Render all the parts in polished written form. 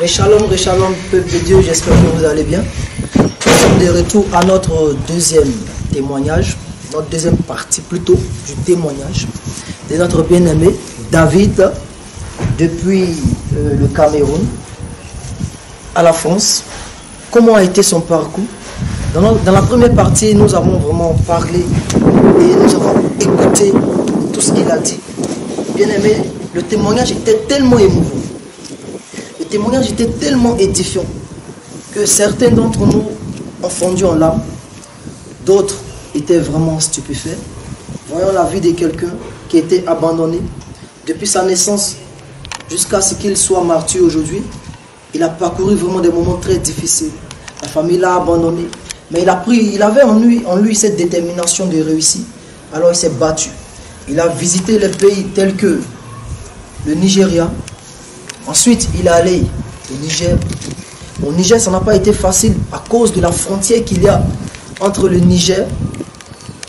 Shalom, peuple de Dieu, j'espère que vous allez bien. Nous sommes de retour à notre deuxième témoignage, notre deuxième partie plutôt du témoignage de notre bien-aimé David depuis le Cameroun à la France. Comment a été son parcours? Dans la première partie, nous avons vraiment parlé et nous avons écouté tout ce qu'il a dit. Bien-aimé, le témoignage était tellement émouvant. Le témoignage était tellement édifiant que certains d'entre nous ont fondu en larmes, d'autres étaient vraiment stupéfaits. Voyons la vie de quelqu'un qui était abandonné depuis sa naissance jusqu'à ce qu'il soit martyr aujourd'hui. Il a parcouru vraiment des moments très difficiles. La famille l'a abandonné, mais il avait en lui cette détermination de réussir. Alors il s'est battu. Il a visité les pays tels que le Nigeria. Ensuite, il est allé au Niger. Au Niger, ça n'a pas été facile à cause de la frontière qu'il y a entre le Niger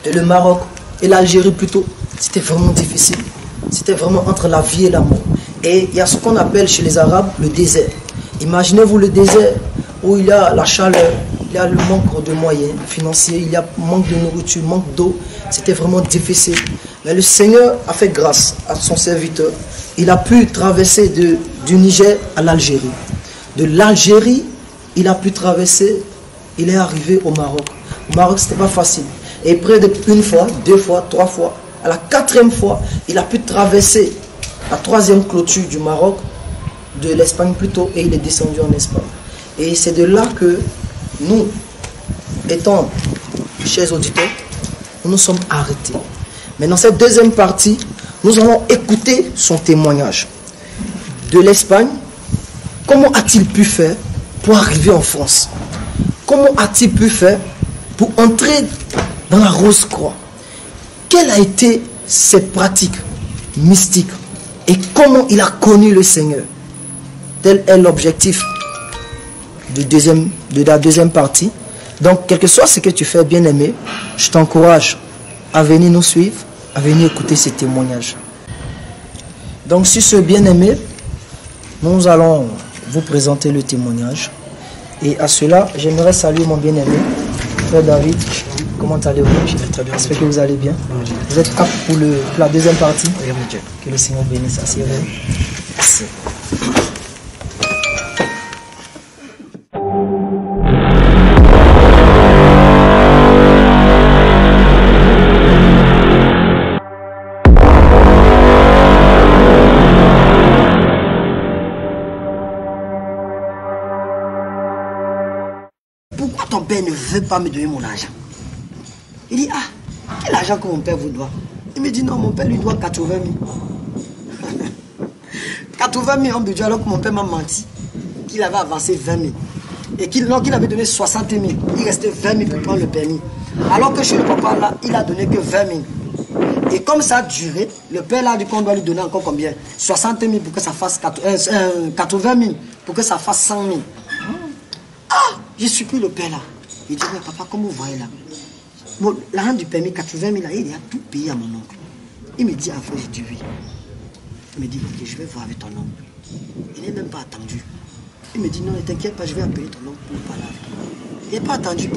et le Maroc et l'Algérie plutôt. C'était vraiment difficile. C'était vraiment entre la vie et la mort. Et il y a ce qu'on appelle chez les Arabes le désert. Imaginez-vous le désert où il y a la chaleur, il y a le manque de moyens financiers, il y a manque de nourriture, manque d'eau. C'était vraiment difficile. Mais le Seigneur a fait grâce à son serviteur. Il a pu traverser du Niger à l'Algérie. De l'Algérie, il a pu traverser, il est arrivé au Maroc. Au Maroc, ce n'était pas facile. Et près d'une fois, deux fois, trois fois, à la quatrième fois, il a pu traverser la troisième clôture du Maroc, de l'Espagne plutôt, et il est descendu en Espagne. Et c'est de là que nous, étant chers auditeurs, nous nous sommes arrêtés. Mais dans cette deuxième partie, nous allons écouter son témoignage. De l'Espagne, comment a-t-il pu faire pour arriver en France? Comment a-t-il pu faire pour entrer dans la Rose-Croix? Quelles ont été ses pratiques mystiques? Et comment il a connu le Seigneur? Tel est l'objectif de la deuxième partie. Donc, quel que soit ce que tu fais, bien-aimé, je t'encourage à venir nous suivre, à venir écouter ces témoignages. Donc, sur ce bien-aimé, nous allons vous présenter le témoignage. Et à cela, j'aimerais saluer mon bien-aimé, frère David. Comment allez-vous? Je vais très bien. J'espère que vous allez bien. Vous êtes apte pour la deuxième partie? Que le Seigneur bénisse. Asseyez-vous. Merci. Pourquoi ton père ne veut pas me donner mon argent? Il dit, ah, quel argent que mon père vous doit? Il me dit, non, mon père lui doit 80 000. 80 000 en budget alors que mon père m'a menti qu'il avait avancé 20 000. Et qu'il avait donné 60 000. Il restait 20 000 pour prendre le permis. Alors que chez le papa, là, il a donné que 20 000. Et comme ça a duré, le père là a dit qu'on doit lui donner encore combien? 60 000 pour que ça fasse 80 000 pour que ça fasse 100 000. Ah! J'ai supplié le père là. Il dit, mais papa, comment vous voyez là? Bon, l'argent du permis, 80 000 là, il a tout payé à mon oncle. Il me dit, enfin, j'ai dit oui. Il me dit, ok, je vais voir avec ton oncle. Il n'est même pas attendu. Il me dit, non, ne t'inquiète pas, je vais appeler ton oncle pour parler avec lui. Il n'est pas attendu.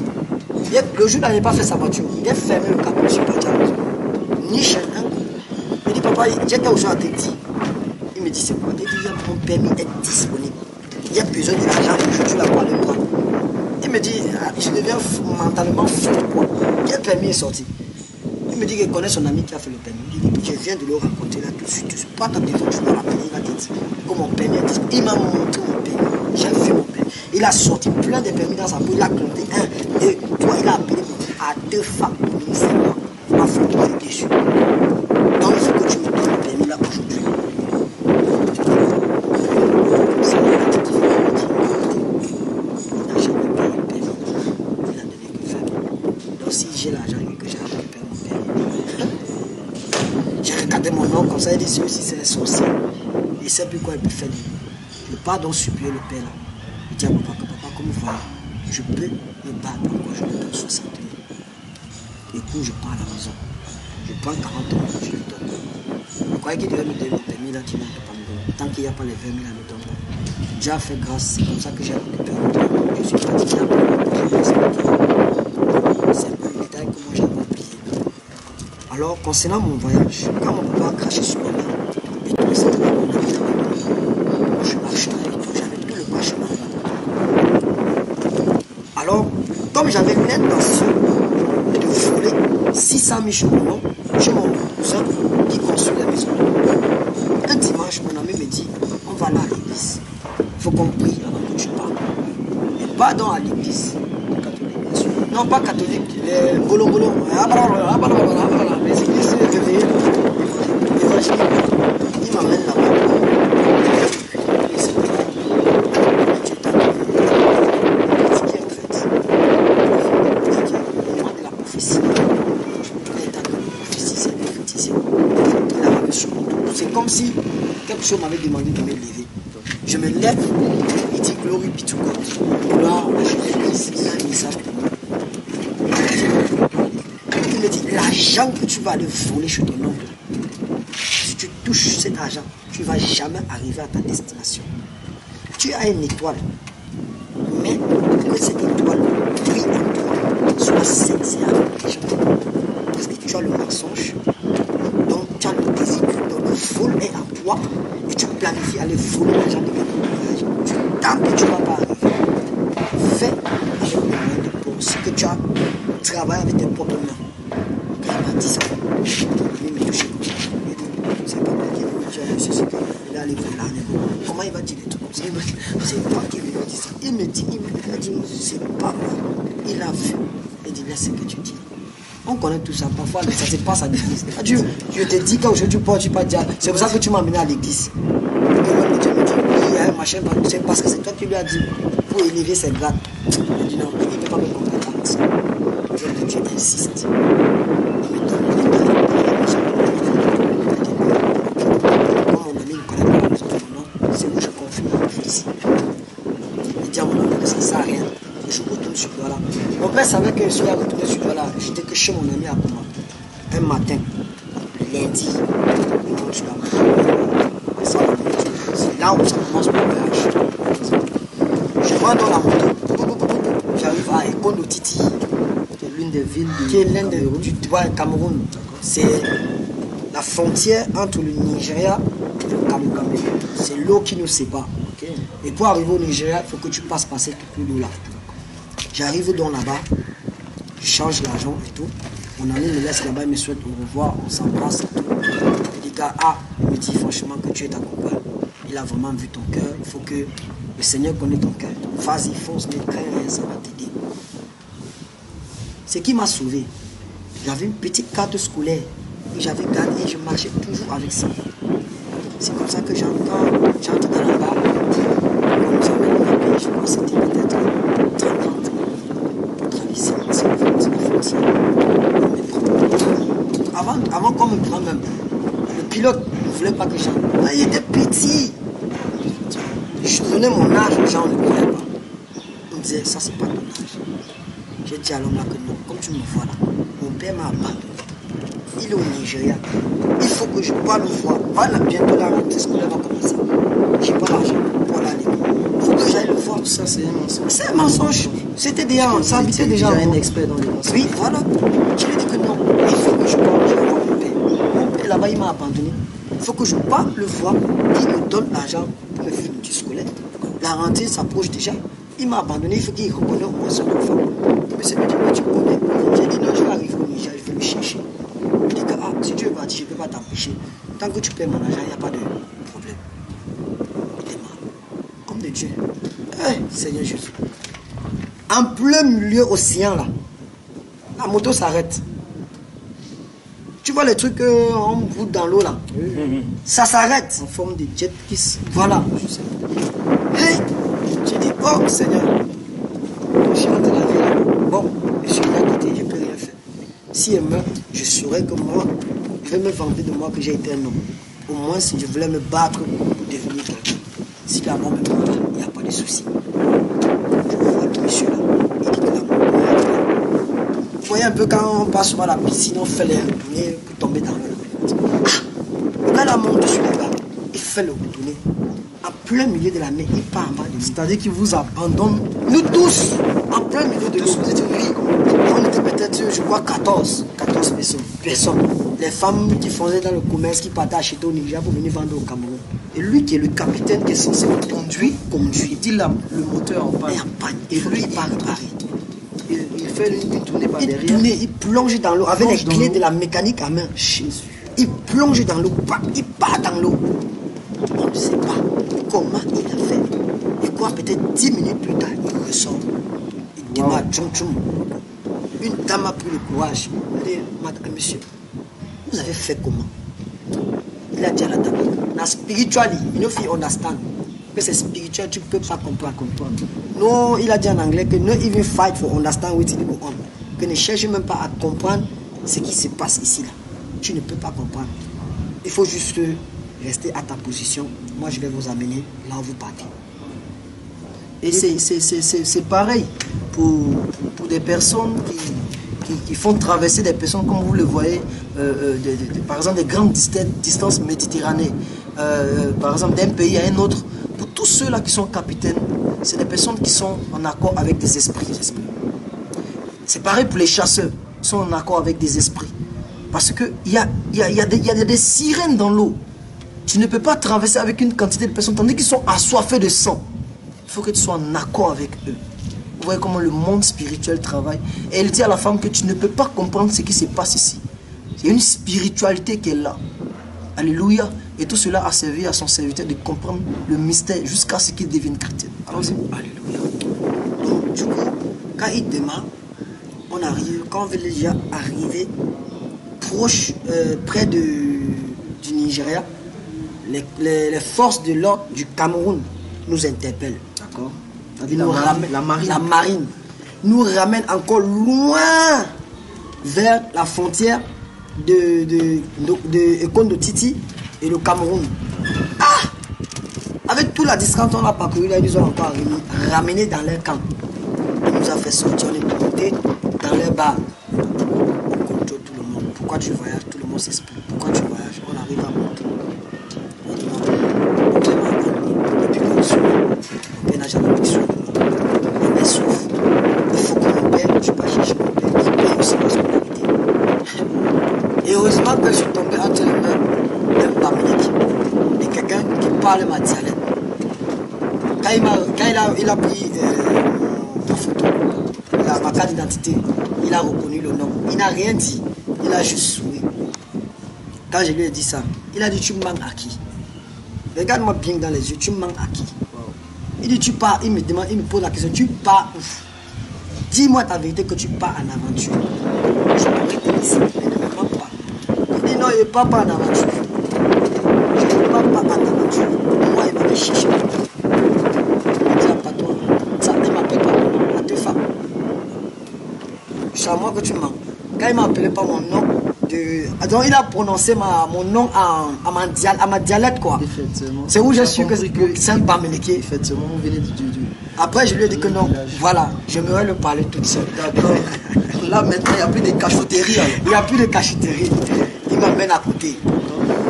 Le jour là, il n'a pas fait sa voiture. Il a fermé le capot, je suis parti à la maison. Ni chez un. Il dit, papa, j'ai quelque chose à te dire. Il me dit, c'est quoi? Il dit, mon permis est disponible. Il y a besoin de l'argent, je suis là pour aller le prendre. Il me dit, je deviens mentalement fou. Quel permis est sorti? Il me dit qu'il connaît son ami qui a fait le permis. Il dit, je viens de le raconter là tout de suite. Pas ta devant, tu vas l'appeler. Il va te dire que mon permis est disponible. Il m'a montré mon permis. J'ai vu mon permis. Il a sorti plein de permis dans sa bouche. Il a compté 1, 2, 3. Il a appelé à 2 femmes au ministère. Ma photo est dessus. Donc il faut que tu me donnes le permis là aujourd'hui. J'ai l'argent que j'ai récupéré mon permis. J'ai regardé mon oncle comme ça, il dit celui-ci c'est un sorcier. Il ne sait plus quoi il peut faire. Je pars donc supplier le père là. Il dit à papa, comme vous voyez, je peux me battre encore, je me donne 60 000. Et puis je pars à la maison. Je prends 40 euros, je le donne. Vous croyez qu'il devait me donner mon permis là, tu ne peux pas me donner. Tant qu'il n'y a pas les 20 000 à me donner. Dieu a fait grâce, c'est comme ça que j'ai récupéré. Je suis fatigué un peu. C'est un peu le détail que moi j'avais oublié. Alors, concernant mon voyage, quand mon papa a craché sur ma mère, et tout ça, je marchais et tout, j'avais tout le parchemin. Alors, comme j'avais l'intention de voler 600 000 chevaux chez mon cousin qui construit la maison, un dimanche, mon ami me dit, on va là à l'église. Il faut qu'on prie avant que tu parles. Et pas dans à l'église. Non, pas catholique, les golo-golo. Les églises réveillées. Il m'amène là-bas. C'est comme si quelque chose m'avait demandé de me lever. Je me lève, il dit glory be to God. Gloire à Jésus-Christ, il a un message pour moi. Il me dit, l'argent que tu vas aller voler chez ton oncle, si tu touches cet argent, tu ne vas jamais arriver à ta destination. Tu as une étoile, mais que cette étoile brille en toi, soit sincère avec les gens. Parce que tu as le mensonge, donc tu as le désir, donc le vol est en toi, et tu planifies aller voler l'argent de quelqu'un. Tant que tu ne vas pas arriver, fais avec les moyens de pour ce que tu as travaillé avec tes propres mains. Il m'a dit ça. Il m'a touché. C'est pas moi qui lui a dit ça. Il a allé voler l'argent. Comment il va dire des trucs comme ça? C'est toi qui lui a dit ça. Il me dit, c'est pas moi. Il a vu. Il dit, laisse ce que tu dis. On connaît tout ça. Parfois, ça se passe à l'église. Je te dis qu'aujourd'hui, tu peux dire, c'est pour ça que tu m'as amené à l'église. Dieu me dit, il y a un machin, c'est parce que c'est toi qui lui as dit pour élever ses grades. Il dit non, il ne peut pas me comprendre avec ça. Dieu insiste. Il me donne les détails. Comme mon ami ne connaît pas la maison de mon nom, c'est où je confie mon ici. Il dit à mon ami que ça ne sert à rien. Je retourne sur Douala. Mon père savait que je suis retourné sur Douala. J'étais que chez mon ami à Kouma. Un matin, lundi, il monte sur la main. C'est là où ça commence mon voyage. Je rentre dans la moto. J'arrive à Ekondo Titi. Qui est l'une des villes du Cameroun. C'est la frontière entre le Nigeria et le Cameroun. C'est l'eau qui nous sépare. Okay. Et pour arriver au Nigeria, il faut que tu passes par cette eau là. J'arrive donc là-bas, je change l'argent et tout. Mon ami me laisse là-bas, il me souhaite au revoir, on s'embrasse et tout. Il dit, il me dit franchement que tu es ta compagne. Il a vraiment vu ton cœur. Il faut que le Seigneur connaisse ton cœur. Vas-y, fonce, mais crains rien, ça va t'aider. Ce qui m'a sauvé, j'avais une petite carte scolaire que j'avais gardée et je marchais toujours avec ça. C'est comme ça que j'entre dans la barre. Comme nous avons le pays, je pense que c'était peut-être 30 ans pour traverser la frontière. Avant qu'on me prenne même, le pilote ne voulait pas que j'entre. Il était petit. Je donnais mon âge aux gens, on ne connaît pas. On me disait, ça c'est pas ton âge. J'ai dit à l'homme là que non, comme tu me vois là, mon père m'a abandonné. Il est au Nigeria. Il faut que je parle le voir. Voilà, bientôt la rentrée scolaire va commencer. J'ai pas l'argent pour aller à l'école. Il faut que j'aille le voir. Ça, c'est un mensonge. C'est un mensonge. C'était déjà, ça habitait déjà. Un expert dans les mensonges. Oui, voilà. Je lui ai dit que non. Il faut que je parle, je vais voir mon père. Mon père là-bas, il m'a abandonné. Il faut que je parle le voir. Il me donne l'argent pour me faire du scolaire. La rentrée s'approche déjà. Il m'a abandonné. Il faut qu'il reconnaisse au moins son enfant. Monsieur me dit, mais tu connais. J'ai dit non, je vais arriver au Niger, je vais le chercher. Il dit que si tu veux partir, je ne peux pas t'empêcher. Tant que tu paies mon argent, il n'y a pas de problème. Il est mort. Homme de Dieu. Seigneur Jésus. En plein milieu océan là, la moto s'arrête. Tu vois les trucs en route dans l'eau là. Oui. Ça s'arrête. En forme de jet kiss. Voilà. Hey, j'ai dit, oh Seigneur. Donc je rentre dans la ville là. Bon, je suis à côté, je ne peux rien faire. Si elle meurt, je saurais que moi, je vais me vanter de moi que j'ai été un homme. Au moins, si je voulais me battre pour devenir quelqu'un. Si la mort me prend là, il n'y a pas de souci. Je vois le monsieur là, il dit que la mort me prend. Vous voyez un peu quand on passe par la piscine, on fait les retournées pour tomber dans l'eau. Quand la monte sur les gars, il fait le retourné. En plein milieu de la mer, il part en bas de nous. C'est-à-dire qu'il vous abandonne. Nous tous, en plein milieu de l'eau. On était peut-être, je crois, 14 personnes. Les femmes qui faisaient dans le commerce, qui partaient acheter au Nigeria pour venir vendre au Cameroun. Et lui qui est le capitaine qui est censé conduire, Conduit. il dit là, le moteur en panne. Et en panne. Il faut qu'il part réparer. Il fait une tournée par Il derrière. tourne, il plonge dans l'eau avec les Plonge dans clés l'eau. de la mécanique à main. Jésus. Il plonge dans l'eau, il part dans l'eau. On ne sait pas comment il a fait. Et quoi, peut-être 10 minutes plus tard, il ressort. Il démarre, tchoum tchoum. Une dame a pris le courage. Elle dit, madame, monsieur, vous avez fait comment? Il a dit à la dame, la spirituality, you know, if you understand, que c'est spirituel, tu ne peux pas comprendre. Non, il a dit en anglais que no even fight for understand what it go on. Que ne cherche même pas à comprendre ce qui se passe ici là. Tu ne peux pas comprendre. Il faut juste rester à ta position. Moi, je vais vous amener là où vous partez. Et c'est pareil pour des personnes qui font traverser des personnes, comme vous le voyez, par exemple des grandes distances méditerranéennes, par exemple d'un pays à un autre. Pour tous ceux-là qui sont capitaines, c'est des personnes qui sont en accord avec des esprits. C'est pareil pour les chasseurs, ils sont en accord avec des esprits. Parce qu'il y a des sirènes dans l'eau. Tu ne peux pas traverser avec une quantité de personnes, tandis qu'ils sont assoiffés de sang. Il faut que tu sois en accord avec eux. Vous voyez comment le monde spirituel travaille. Et elle dit à la femme que tu ne peux pas comprendre ce qui se passe ici. Il y a une spiritualité qui est là. Alléluia. Et tout cela a servi à son serviteur de comprendre le mystère jusqu'à ce qu'il devienne chrétien. Allons-y. Alléluia. Donc, du coup, quand il démarre, on arrive, quand on veut déjà arriver proche, près du Nigeria, les forces de l'ordre du Cameroun nous interpellent. D'accord. La marine nous ramène encore loin vers la frontière de Ekondo Titi et le Cameroun. Ah! Avec toute la distance qu'on a parcouru, là, ils nous ont encore ramené dans leur camp. On nous a fait sortir, on est monté dans leur bar. On contrôle tout le monde. Pourquoi tu voyages? Tout le monde s'explique. Pourquoi tu voyages? On arrive à monter. Et puis on suit. Mon père n'a jamais pris soin de moi. Ma mère souffre. Il faut que mon père, je ne vais pas chercher mon père. Il paye aussi ma scolarité. Et heureusement que je suis tombé entre les mains d'un Dominique et quelqu'un qui parle ma dialecte. Quand il a pris ma photo, ma carte d'identité, il a reconnu le nom. Il n'a rien dit. Il a juste souri. Quand je lui ai dit ça, il a dit tu me manques à qui? Regarde-moi bien dans les yeux, tu me manques à qui? Il dit tu pars, il me demande, il me pose la question, tu pars où? Dis-moi ta vérité que tu pars en aventure. Je peux rester ici, mais ne me manque pas. Il dit non, il ne part pas en aventure. Je ne pars pas en aventure. Moi, il m'avait cherché. Il dit pas toi, ça ne m'appelle pas à deux femmes. C'est à moi que tu mens. Quand il m'a appelé par mon nom, donc il a prononcé mon nom à ma dialecte quoi. C'est où je suis que c'est un Bamileke. Effectivement, on venait du. Après je lui ai dit que non, voilà, j'aimerais le parler toute seule. D'accord. Là maintenant il n'y a plus de cachotterie. Il n'y a plus de cachotterie. Il m'amène à côté.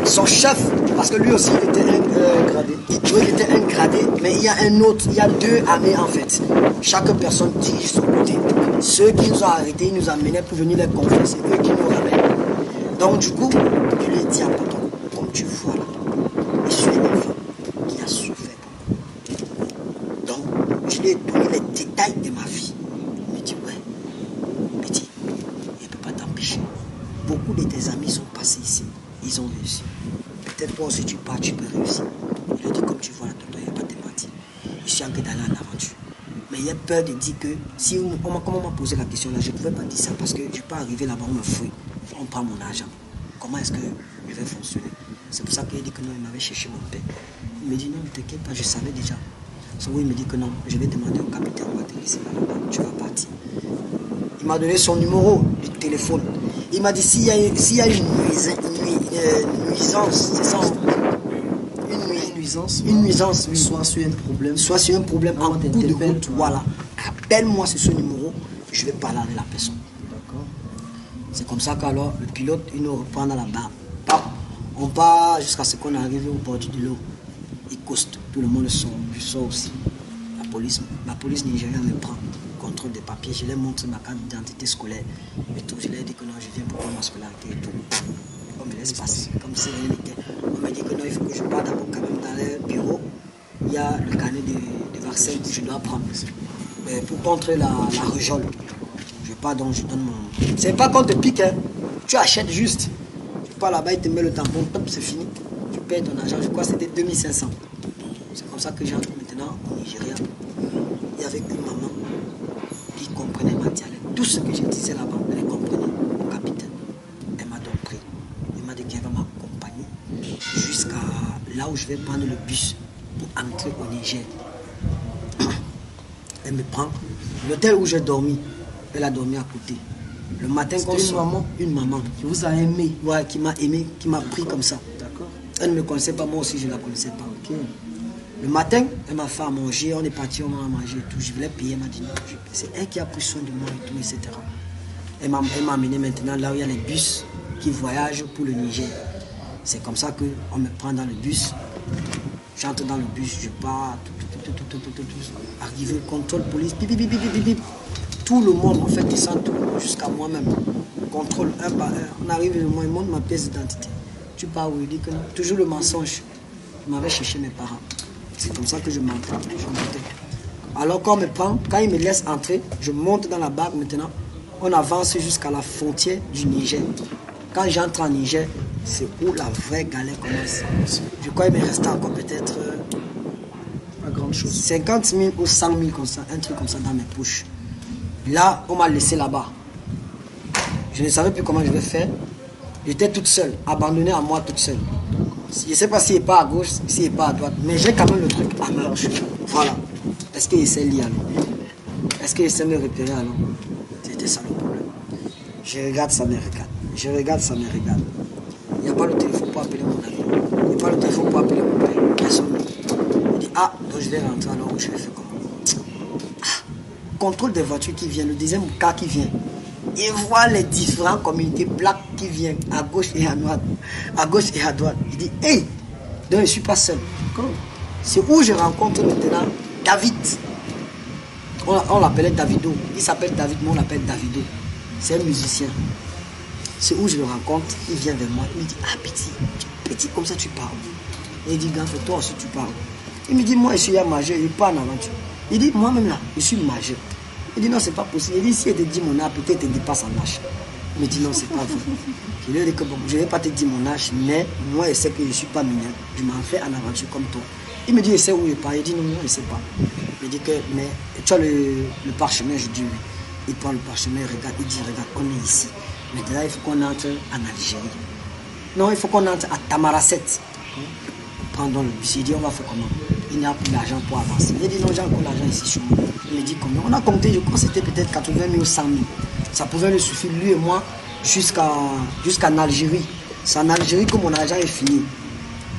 Son chef, parce que lui aussi il était un gradé. Il était un gradé, mais il y a un autre, il y a deux armées en fait. Chaque personne dirige son côté. Ceux qui nous ont arrêtés, ils nous amenaient pour venir les confesser. Eux qui nous ramènent. Donc du coup, je lui ai dit à papa, comme tu vois là, je suis un enfant qui a souffert. Donc, je lui ai donné les détails de ma vie. Il me dit, ouais, petit, il ne peut pas t'empêcher. Beaucoup de tes amis sont passés ici, ils ont réussi. Peut-être toi aussi tu pars, tu peux réussir. Il a dit, comme tu vois là, tonton, il n'y a pas de mentir. Je suis en train d'aller en aventure. Mais il y a peur de dire que, si on m'a posé la question là, je ne pouvais pas dire ça parce que je peux arriver là-bas, on me fouille. On prend mon argent. Comment est-ce que je vais fonctionner? C'est pour ça qu'il a dit que non, il m'avait cherché mon père. Il me dit non, ne t'inquiète pas, je savais déjà. So, il me dit que non, je vais demander au capitaine, on va te laisser là-bas, tu vas partir. Il m'a donné son numéro de téléphone. Il m'a dit s'il y a une nuisance, c'est ça? Une nuisance, oui. Soit sur un problème, en coup de route, voilà. Appelle-moi sur ce numéro, je vais parler avec la personne. C'est comme ça qu'alors le pilote il nous reprend dans la barre. On part jusqu'à ce qu'on arrive au bord de l'eau. il coste, tout le monde sort, je sors aussi. La police nigérienne me prend, contrôle des papiers, je leur montre ma carte d'identité scolaire et tout. Je leur dis que non, je viens pour prendre ma scolarité et tout. On me laisse passer, comme si rien n'était. On me dit que non, il faut que je parte d'abord quand même dans leur bureau. Il y a le carnet de vaccins que je dois prendre pour contrer la rougeole. Je pars donc, je donne mon... C'est pas qu'on te pique, hein. Tu achètes juste. Tu pars là-bas, il te met le tampon, top, c'est fini. Tu payes ton argent, je crois que c'était 2500. C'est comme ça que j'entre maintenant au Nigeria. Il y avait une maman qui comprenait ma dialecte. Tout ce que je disais là-bas, elle comprenait. Mon capitaine, elle m'a donc pris. Elle m'a dit qu'elle va m'accompagner jusqu'à là où je vais prendre le bus pour entrer au Niger. Elle me prend. L'hôtel où j'ai dormi, elle a dormi à côté. Le matin, quand une maman qui vous a aimé. Ouais, qui m'a aimé, qui m'a pris comme ça. D'accord. Elle ne me connaissait pas, moi aussi je ne la connaissais pas. Okay. Le matin, elle m'a fait à manger, on est parti, on m'a mangé et tout. Je voulais payer, elle m'a dit non. C'est elle qui a pris soin de moi et tout, etc. Elle m'a amené maintenant là où il y a les bus qui voyagent pour le Niger. C'est comme ça qu'on me prend dans le bus. J'entre dans le bus, je pars, arrivé, contrôle, police, bip, bip, bip, bip, bip. Tout le monde, en fait, descend tout le monde jusqu'à moi-même. Contrôle un par un. On arrive, moi, il montre ma pièce d'identité. Tu pars où il dit que non. Toujours le mensonge. Je m'avais cherché mes parents. C'est comme ça que je mentais. Alors quand on me prend, quand il me laisse entrer, je monte dans la barque maintenant. On avance jusqu'à la frontière du Niger. Quand j'entre en Niger, c'est où la vraie galère commence. Je crois qu'il me reste encore peut-être Pas grande chose. 50 000 ou 100 000 comme ça, un truc comme ça dans mes poches. Là, on m'a laissé là-bas. Je ne savais plus comment je vais faire. J'étais toute seule, abandonnée à moi toute seule. Je ne sais pas s'il n'est pas à gauche, s'il n'est pas à droite, mais j'ai quand même le truc à main. Voilà. Est-ce qu'il essaie de lire alors? Est-ce qu'il essaie de me repérer alors? C'était ça le problème. Je regarde, ça me regarde. Je regarde, ça me regarde. Il n'y a pas le téléphone pour appeler mon ami. Il n'y a pas le téléphone pour appeler mon père. Personne. Il dit, ah, donc je vais rentrer alors, je vais faire comment? Contrôle des voitures qui viennent, le deuxième cas qui vient. Il voit les différentes communautés plaques qui viennent à gauche et à droite. À gauche et à droite. Il dit, hey, donc je ne suis pas seul. C'est où je rencontre maintenant David. On l'appelait Davido. Il s'appelle David, mais on l'appelle Davido. C'est un musicien. C'est où je le rencontre. Il vient vers moi. Il me dit, ah petit comme ça tu parles. Et il dit, gars, toi aussi tu parles. Il me dit, moi je suis un majeur, il n'est pas en aventure. Il dit, moi-même là, je suis majeur. Il dit, non, c'est pas possible. Il dit, si elle te dit mon âge, peut-être elle dépasse en âge. Il me dit, non, c'est pas vrai. Je lui ai dit que bon, je ne vais pas te dire mon âge, mais moi, je sais que je ne suis pas mineur. Je m'en fais en aventure comme toi. Il me dit, je sais où il part. Il dit, non, je ne sais pas. Il me dit que, mais tu as le parchemin. Je dis, oui. Il prend le parchemin, regarde, il dit, regarde, on est ici. Maintenant, il faut qu'on entre en Algérie. Non, il faut qu'on entre à Tamaracet. Prendons le bus. Il dit, on va faire comment? Il n'y a plus d'argent pour avancer. Il dit, non, j'ai encore l'argent ici chez moi. Il me dit, combien? On a compté, je crois que c'était peut-être 80 000 ou 100 000. Ça pouvait le suffire, lui et moi, jusqu'en Algérie. C'est en Algérie que mon argent est fini.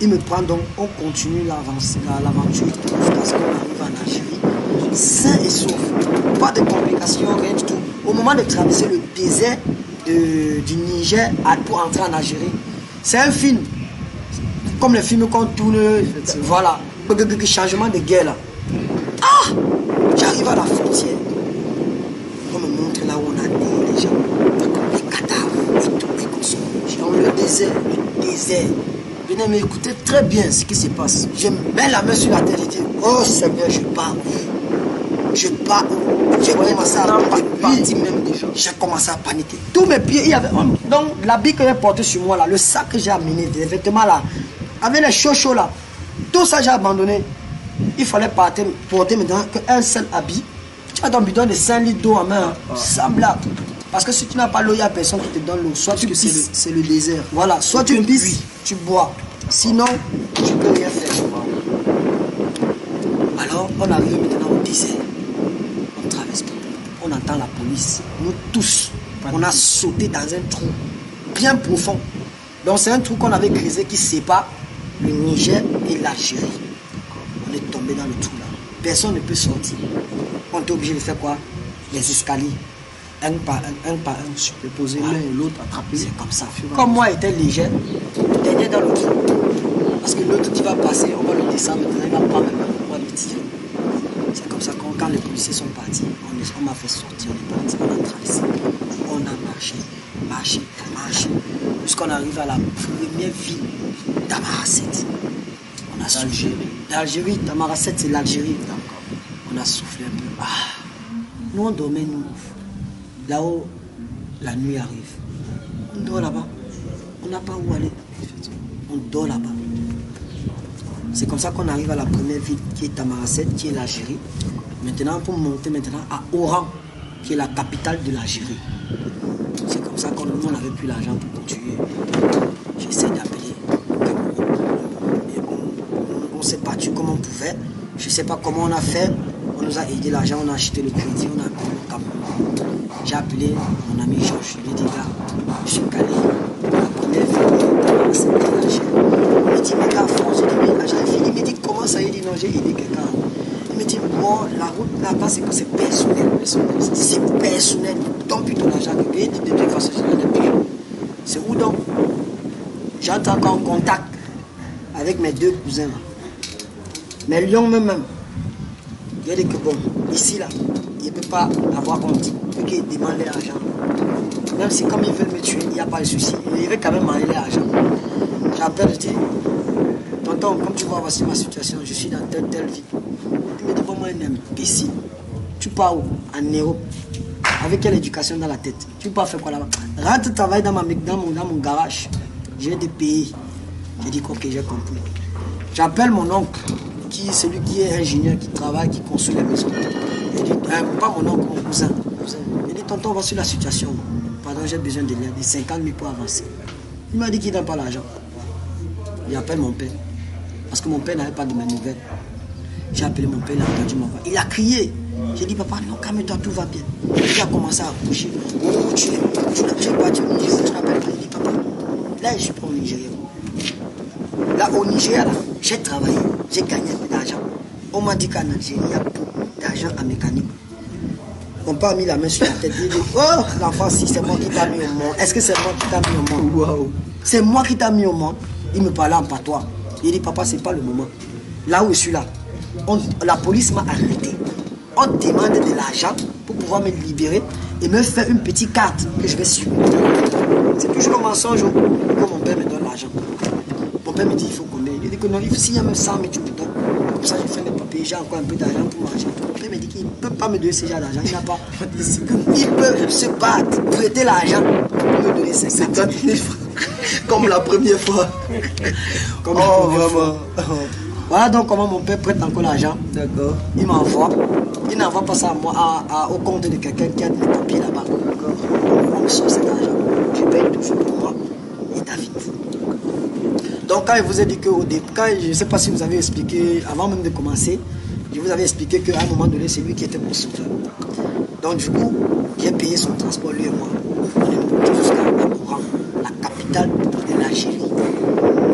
Il me prend donc, on continue l'aventure jusqu'à ce qu'on arrive en Algérie. Sain et sauf. Pas de complications, rien du tout. Au moment de traverser le désert du Niger pour entrer en Algérie, c'est un film. Comme les films qu'on tourne, voilà. Changement de guerre là. Ah! J'arrive à la frontière. On me montre là où on a dit les gens. Les cadavres et tout. Et dans le désert. Venez m'écouter très bien ce qui se passe. Je mets la main sur la tête et dis, oh Seigneur, je pars. Je pars. J'ai commencé à paniquer. J'ai commencé à paniquer. Tous mes pieds, il y avait. Donc l'habit que j'ai porté sur moi là, le sac que j'ai amené, les vêtements là, avec les chauds là, tout ça j'ai abandonné. Il fallait porter maintenant qu'un seul habit. Tu as ton bidon de 5 litres d'eau en main, sans blague. Parce que si tu n'as pas l'eau, il n'y a personne qui te donne l'eau. Soit tu pisses, c'est le désert. Voilà, soit tu pisses, tu bois. Sinon, tu ne peux rien faire. Alors, on arrive maintenant au désert. On traverse tout. On entend la police. Nous tous, on a sauté dans un trou bien profond. Donc, c'est un trou qu'on avait creusé qui sépare le Niger et l'Algérie. On est tombé dans le trou là. Personne ne peut sortir. On est obligé de faire quoi? Les escaliers. Un par un, superposer l'un et l'autre, attraper. C'est comme ça. Comme moi, j'étais léger, dernier dans le trou. Parce que l'autre qui va passer, on va le descendre, maintenant il va prendre, on va le tirer. C'est comme ça que quand les policiers sont partis, on m'a fait sortir, on a traversé, on a marché, jusqu'on arrive à la première ville d'Amarasset. On a soufflé. L'Algérie, Tamarasset, c'est l'Algérie. On a soufflé un peu. Ah. Nous, on dormait, nous. Là-haut, la nuit arrive. On dort là-bas. On n'a pas où aller. On dort là-bas. C'est comme ça qu'on arrive à la première ville qui est Tamarasset, qui est l'Algérie. Maintenant, pour monter maintenant à Oran, qui est la capitale de l'Algérie. C'est comme ça qu'on n'avait plus l'argent pour continuer. J'essaie d'appeler. On s'est battu comme on pouvait. Je ne sais pas comment on a fait. On nous a aidé l'argent, on a acheté le crédit, on a appelé le Cameroun. J'ai appelé mon ami Georges. Je lui ai dit, gars, je suis calé. La première ville, c'est l'Algérie. Il me dit, mais gars, France, j'ai dit, mais l'argent est fini. Il me dit, comment ça? Il dit, non, j'ai aidé quelqu'un. Il me dit, bon, la route là-bas, c'est que c'est personnel. C'est personnel. Donc, plutôt l'argent que paye, de toute façon, je l'ai payé. C'est où donc? J'entre encore en contact avec mes deux cousins. Mais Lyon même. Il a dit que bon, ici là, il ne peut pas avoir honte. Il peut qu'il demande l'argent. Même si comme ils veulent me tuer, il n'y a pas de souci. Il veut quand même demander l'argent. J'appelle, je dis, tonton, comme tu vois, voici ma situation, je suis dans telle vie. Il me dit, bon, moi, un imbécile. Tu pars où? En Europe. Avec quelle éducation dans la tête? Tu peux faire quoi là-bas? Rentre travailler dans mon garage. J'ai des pays. J'ai dit, ok, j'ai compris. J'appelle mon oncle, celui qui est ingénieur, qui travaille, qui construit les maisons. Il dit, pas mon oncle, mon cousin. Il dit, tonton, voici la situation. Pardon, j'ai besoin de l'aide, de 50 000 pour avancer. Il m'a dit qu'il n'a pas l'argent. Il appelle mon père. Parce que mon père n'avait pas de mes nouvelles. J'ai appelé mon père, il a entendu ma voix. Il a crié. J'ai dit, papa, non, calme-toi, tout va bien. Il a commencé à coucher. Oh, tu n'as pas dit au Nigeria, tu n'appelles pas. Il dit, papa, là, je suis pas au Nigeria. Là, au Nigeria, j'ai travaillé, j'ai gagné un peu d'argent. On m'a dit qu'en Algérie, il y a beaucoup d'argent en mécanique. On n'a mis la main sur la tête. Il dit, oh, l'enfant, si c'est moi qui t'a mis au monde. Est-ce que c'est moi qui t'a mis au monde? Wow. C'est moi qui t'a mis au monde. Il me parlait en patois. Il dit, papa, c'est pas le moment. Là où je suis là, la police m'a arrêté. On demande de l'argent pour pouvoir me libérer et me faire une petite carte que je vais suivre. C'est toujours un mensonge que mon père me donne l'argent. Mon père me dit, il faut combien? Il dit que non, s'il y a même 100 000, tu me donnes. Comme ça, je fais mes papiers, j'ai encore un peu d'argent pour manger. Mon père me dit qu'il ne peut pas me donner ce genre d'argent. Il n'a pas. Il peut se battre, prêter l'argent pour me donner 50 000 francs. Comme la première fois. Comme la première fois. Voilà donc comment mon père prête encore l'argent. D'accord. Il m'envoie. Il n'envoie pas ça à moi, au compte de quelqu'un qui a des papiers là-bas. On me sort cet argent. Je paye toujours pour moi et David. Donc quand je vous ai dit que au début, je ne sais pas si vous avez expliqué, avant même de commencer, je vous avais expliqué qu'à un moment donné, c'est lui qui était mon sauveur. Donc du coup, j'ai payé son transport, lui et moi. On est monté jusqu'à Oran, la capitale de l'Algérie.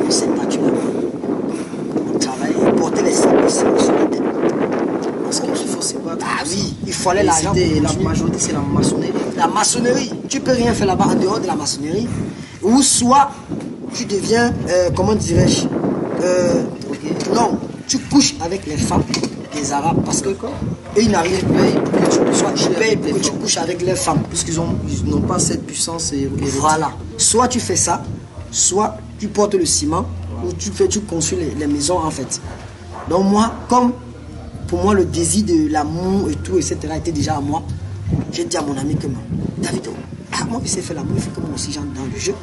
On s'est battu là-bas. On travaillait, on portait les sacs sur la tête. Parce qu'il faut se battre. Ah oui, il fallait l'argent. La majorité, c'est la maçonnerie. La maçonnerie. Tu peux rien faire là-bas en dehors de la maçonnerie. Ou soit tu deviens, comment dirais-je, non, tu couches avec les femmes des Arabes parce que ils n'arrivent pas pour que tu payes pour que tu couches avec les femmes. Puisqu'ils n'ont pas cette puissance. Voilà. Soit tu fais ça, soit tu portes le ciment, ou tu construis les maisons en fait. Donc moi, comme pour moi le désir de l'amour et tout, etc. était déjà à moi, j'ai dit à mon ami que David, moi je sais faire l'amour, il faut que moi aussi j'entre dans le jeu.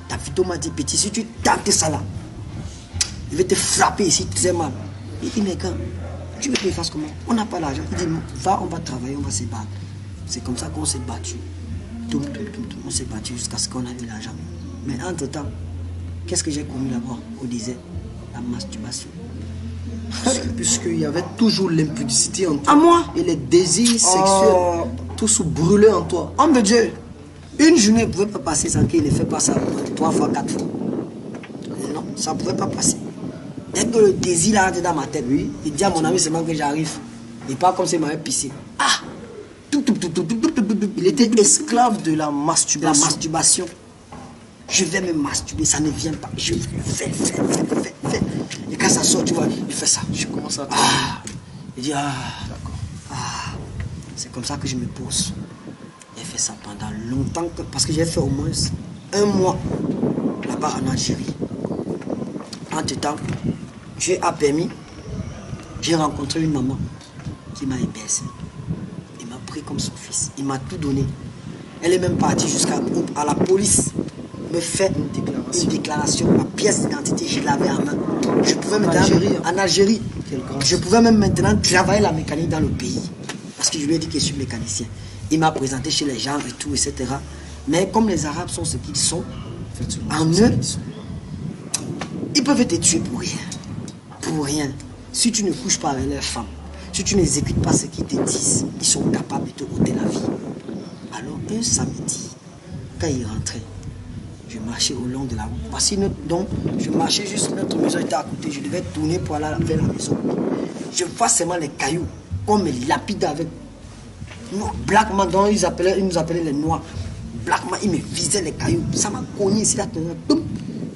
David m'a dit, petit, si tu tapes ça là, je vais te frapper ici très mal. Il dit, mais quand tu veux que je fasse comment? On n'a pas l'argent. Il dit, va, on va travailler, on va se battre. C'est comme ça qu'on s'est battu. On s'est battu jusqu'à ce qu'on a eu l'argent. Mais entre-temps, qu'est-ce que j'ai commis là-bas au désert? La masturbation. Puisqu'il y avait toujours l'impudicité en toi. À moi? Et les désirs sexuels, tout se brûlait en toi. Homme de Dieu, une journée ne pouvait pas passer sans qu'il ne fait pas ça 3 fois, 4 fois. Non, ça ne pouvait pas passer. Dès que le désir là rentre dans ma tête, oui, il dit à mon ami seulement que j'arrive. Il part comme s'il m'avait pissé. Ah! Il était esclave de la masturbation. La masturbation. Je vais me masturber, ça ne vient pas. Je fais. Et quand ça sort, tu vois, il fait ça. Je commence à... Il dit, c'est comme ça que je me pose. J'ai fait ça pendant longtemps, parce que j'ai fait au moins 1 mois là-bas en Algérie. Entre-temps, j'ai à permis, j'ai rencontré une maman qui m'a hébergé. Il m'a pris comme son fils. Il m'a tout donné. Elle est même partie jusqu'à la police me fait une déclaration. Ma pièce d'identité, je l'avais en main. Je pouvais en Algérie. Je pouvais même maintenant travailler la mécanique dans le pays. Parce que je lui ai dit que je suis mécanicien. Il m'a présenté chez les gens et tout, etc. Mais comme les Arabes sont ce qu'ils sont, en eux, ils peuvent te tuer pour rien. Pour rien. Si tu ne couches pas avec leurs femmes, si tu n'exécutes pas ce qu'ils te disent, ils sont capables de te ôter la vie. Alors, un samedi, quand il rentrait, je marchais au long de la route. Voici donc, je marchais juste, notre maison était à côté. Je devais tourner pour aller vers la maison. Je vois seulement les cailloux, comme les lapides avec Blackman, dont ils nous appelaient les noirs. Blackman, il me visait les cailloux. Ça m'a cogné ici, là,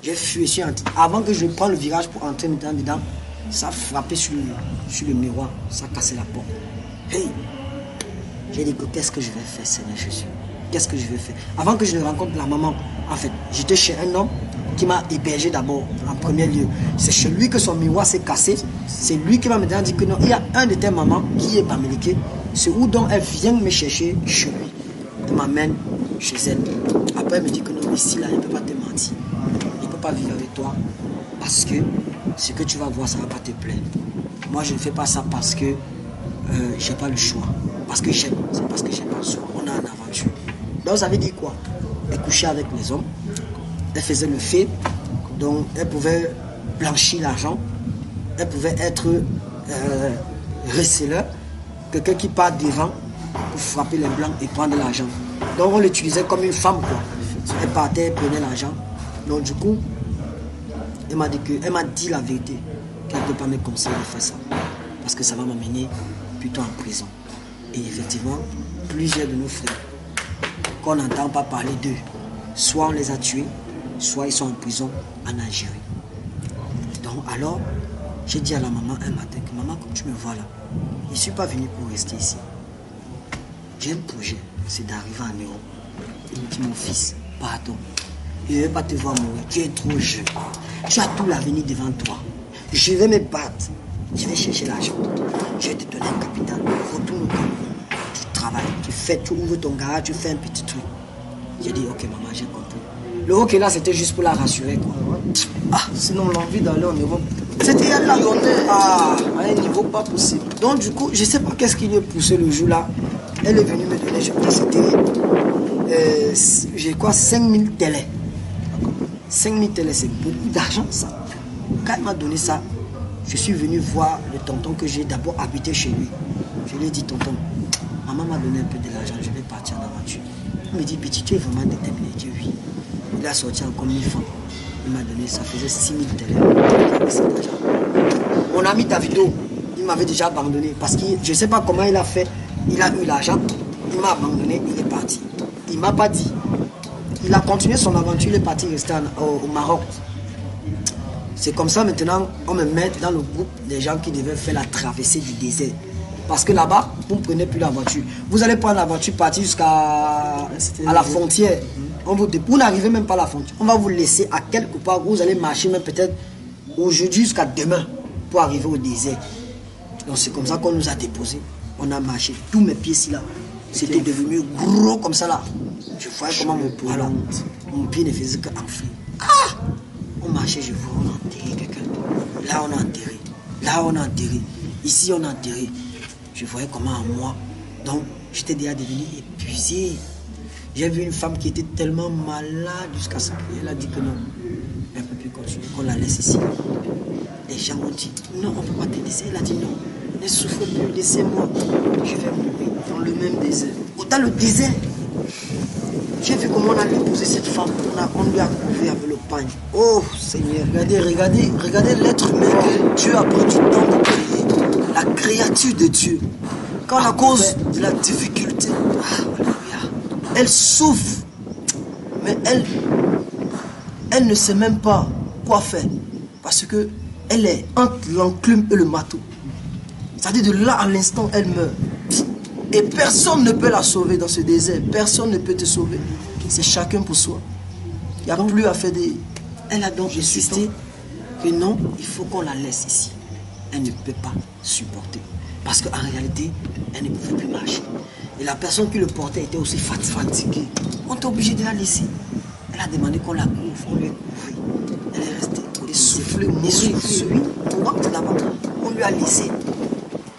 j'ai fui. Avant que je prenne le virage pour entrer dedans, ça a frappé sur le miroir, ça a cassé la porte. Hey! J'ai dit, qu'est-ce que je vais faire, Seigneur Jésus? Qu'est-ce que je vais faire? Avant que je ne rencontre la maman, en fait, j'étais chez un homme qui m'a hébergé d'abord, en premier lieu. C'est chez lui que son miroir s'est cassé. C'est lui qui m'a maintenant dit que non, il y a un de tes mamans qui est bamiliqué. C'est où donc elle vient me chercher chez lui. Elle m'amène chez elle. Après, elle me dit que non, ici, là, il ne peut pas te mentir. Il ne peut pas vivre avec toi. Parce que ce que tu vas voir, ça ne va pas te plaire. Moi, je ne fais pas ça parce que je n'ai pas le choix. Parce que j'aime. C'est parce que je n'ai pas le choix. On a une aventure. Donc, ça veut dire quoi? Elle couchait avec les hommes. Elle faisait le fait. Donc, elle pouvait blanchir l'argent. Elle pouvait être receleur. Quelqu'un qui part devant pour frapper les blancs et prendre l'argent. Donc, on l'utilisait comme une femme, quoi. Elle partait, elle prenait l'argent. Donc, du coup, elle m'a dit la vérité, qu'elle ne peut pas me conseiller de faire ça. Parce que ça va m'amener plutôt en prison. Et effectivement, plusieurs de nos frères, qu'on n'entend pas parler d'eux, soit on les a tués, soit ils sont en prison en Algérie. Donc alors, j'ai dit à la maman un matin que maman, comme tu me vois là, je ne suis pas venu pour rester ici. J'ai un projet, c'est d'arriver en Europe. Il me dit, mon fils, pardon. Je ne vais pas te voir mourir, tu es trop jeune. Tu as tout l'avenir devant toi. Je vais me battre. Je vais chercher l'argent. Je vais te donner un capital. Retourne au Cameroun. Tu travailles, tu ouvres ton garage, tu fais un petit truc. J'ai dit, ok maman, j'ai compris. Le ok là, c'était juste pour la rassurer, quoi. Sinon, l'envie d'aller en Europe, c'était à un niveau pas possible. Donc du coup, je ne sais pas qu'est-ce qui lui a poussé le jour là. Elle est venue me donner, j'ai quoi, 5000 télés. 5000 télés, c'est beaucoup d'argent, ça. Quand elle m'a donné ça, je suis venu voir le tonton que j'ai d'abord habité chez lui. Je lui ai dit, tonton, maman m'a donné un peu de l'argent, je vais partir en aventure. Il me dit, petit, tu es vraiment déterminé. Je dis oui. Il a sorti encore 1000 francs. Il m'a donné, ça faisait 6000 télés. Mon ami Davido, il m'avait déjà abandonné parce que je ne sais pas comment il a fait. Il a eu l'argent, il m'a abandonné, il est parti. Il ne m'a pas dit. Il a continué son aventure, il est parti rester au Maroc. C'est comme ça maintenant, on me met dans le groupe des gens qui devaient faire la traversée du désert. Parce que là-bas, vous ne prenez plus la voiture. Vous allez prendre la voiture, partir jusqu'à la frontière. Vous n'arrivez même pas à la frontière. On va vous laisser à quelque part où vous allez marcher, même peut-être aujourd'hui jusqu'à demain, pour arriver au désert. Donc c'est comme ça qu'on nous a déposés. On a marché. Tous mes pieds ici là, c'était devenu gros comme ça là. Je voyais comment mon pied ne faisait qu'enfler. On marchait, je vois, on a enterré quelqu'un. Là on a enterré. Là on a enterré. Ici on a enterré. Je voyais comment en moi. Donc j'étais déjà devenu épuisé. J'ai vu une femme qui était tellement malade jusqu'à ce qu'elle a dit que non, elle ne peut plus continuer, qu'on la laisse ici. Les gens ont dit, non, on ne peut pas te laisser. Elle a dit non, ne souffre plus, laissez-moi. Je vais mourir dans le même désert. Dans le désert, j'ai vu comment on a déposé cette femme. On lui a couvert avec le pagne. Oh Seigneur, Regardez l'être humain que Dieu a pris du temps pour créer. La créature de Dieu. Quand à cause de la difficulté, elle souffre, mais elle ne sait même pas quoi faire. Parce que elle est entre l'enclume et le marteau. C'est-à-dire de là à l'instant, elle meurt. Et personne ne peut la sauver dans ce désert. Personne ne peut te sauver. C'est chacun pour soi. Il n'y a plus à faire des... Elle a donc insisté que non, il faut qu'on la laisse ici. Elle ne peut pas supporter. Parce qu'en réalité, elle ne pouvait plus marcher. Et la personne qui le portait était aussi fatiguée. On est obligé de la laisser. Elle a demandé qu'on la couvre, on lui a couvert. Elle est restée essoufflée, on lui a laissé.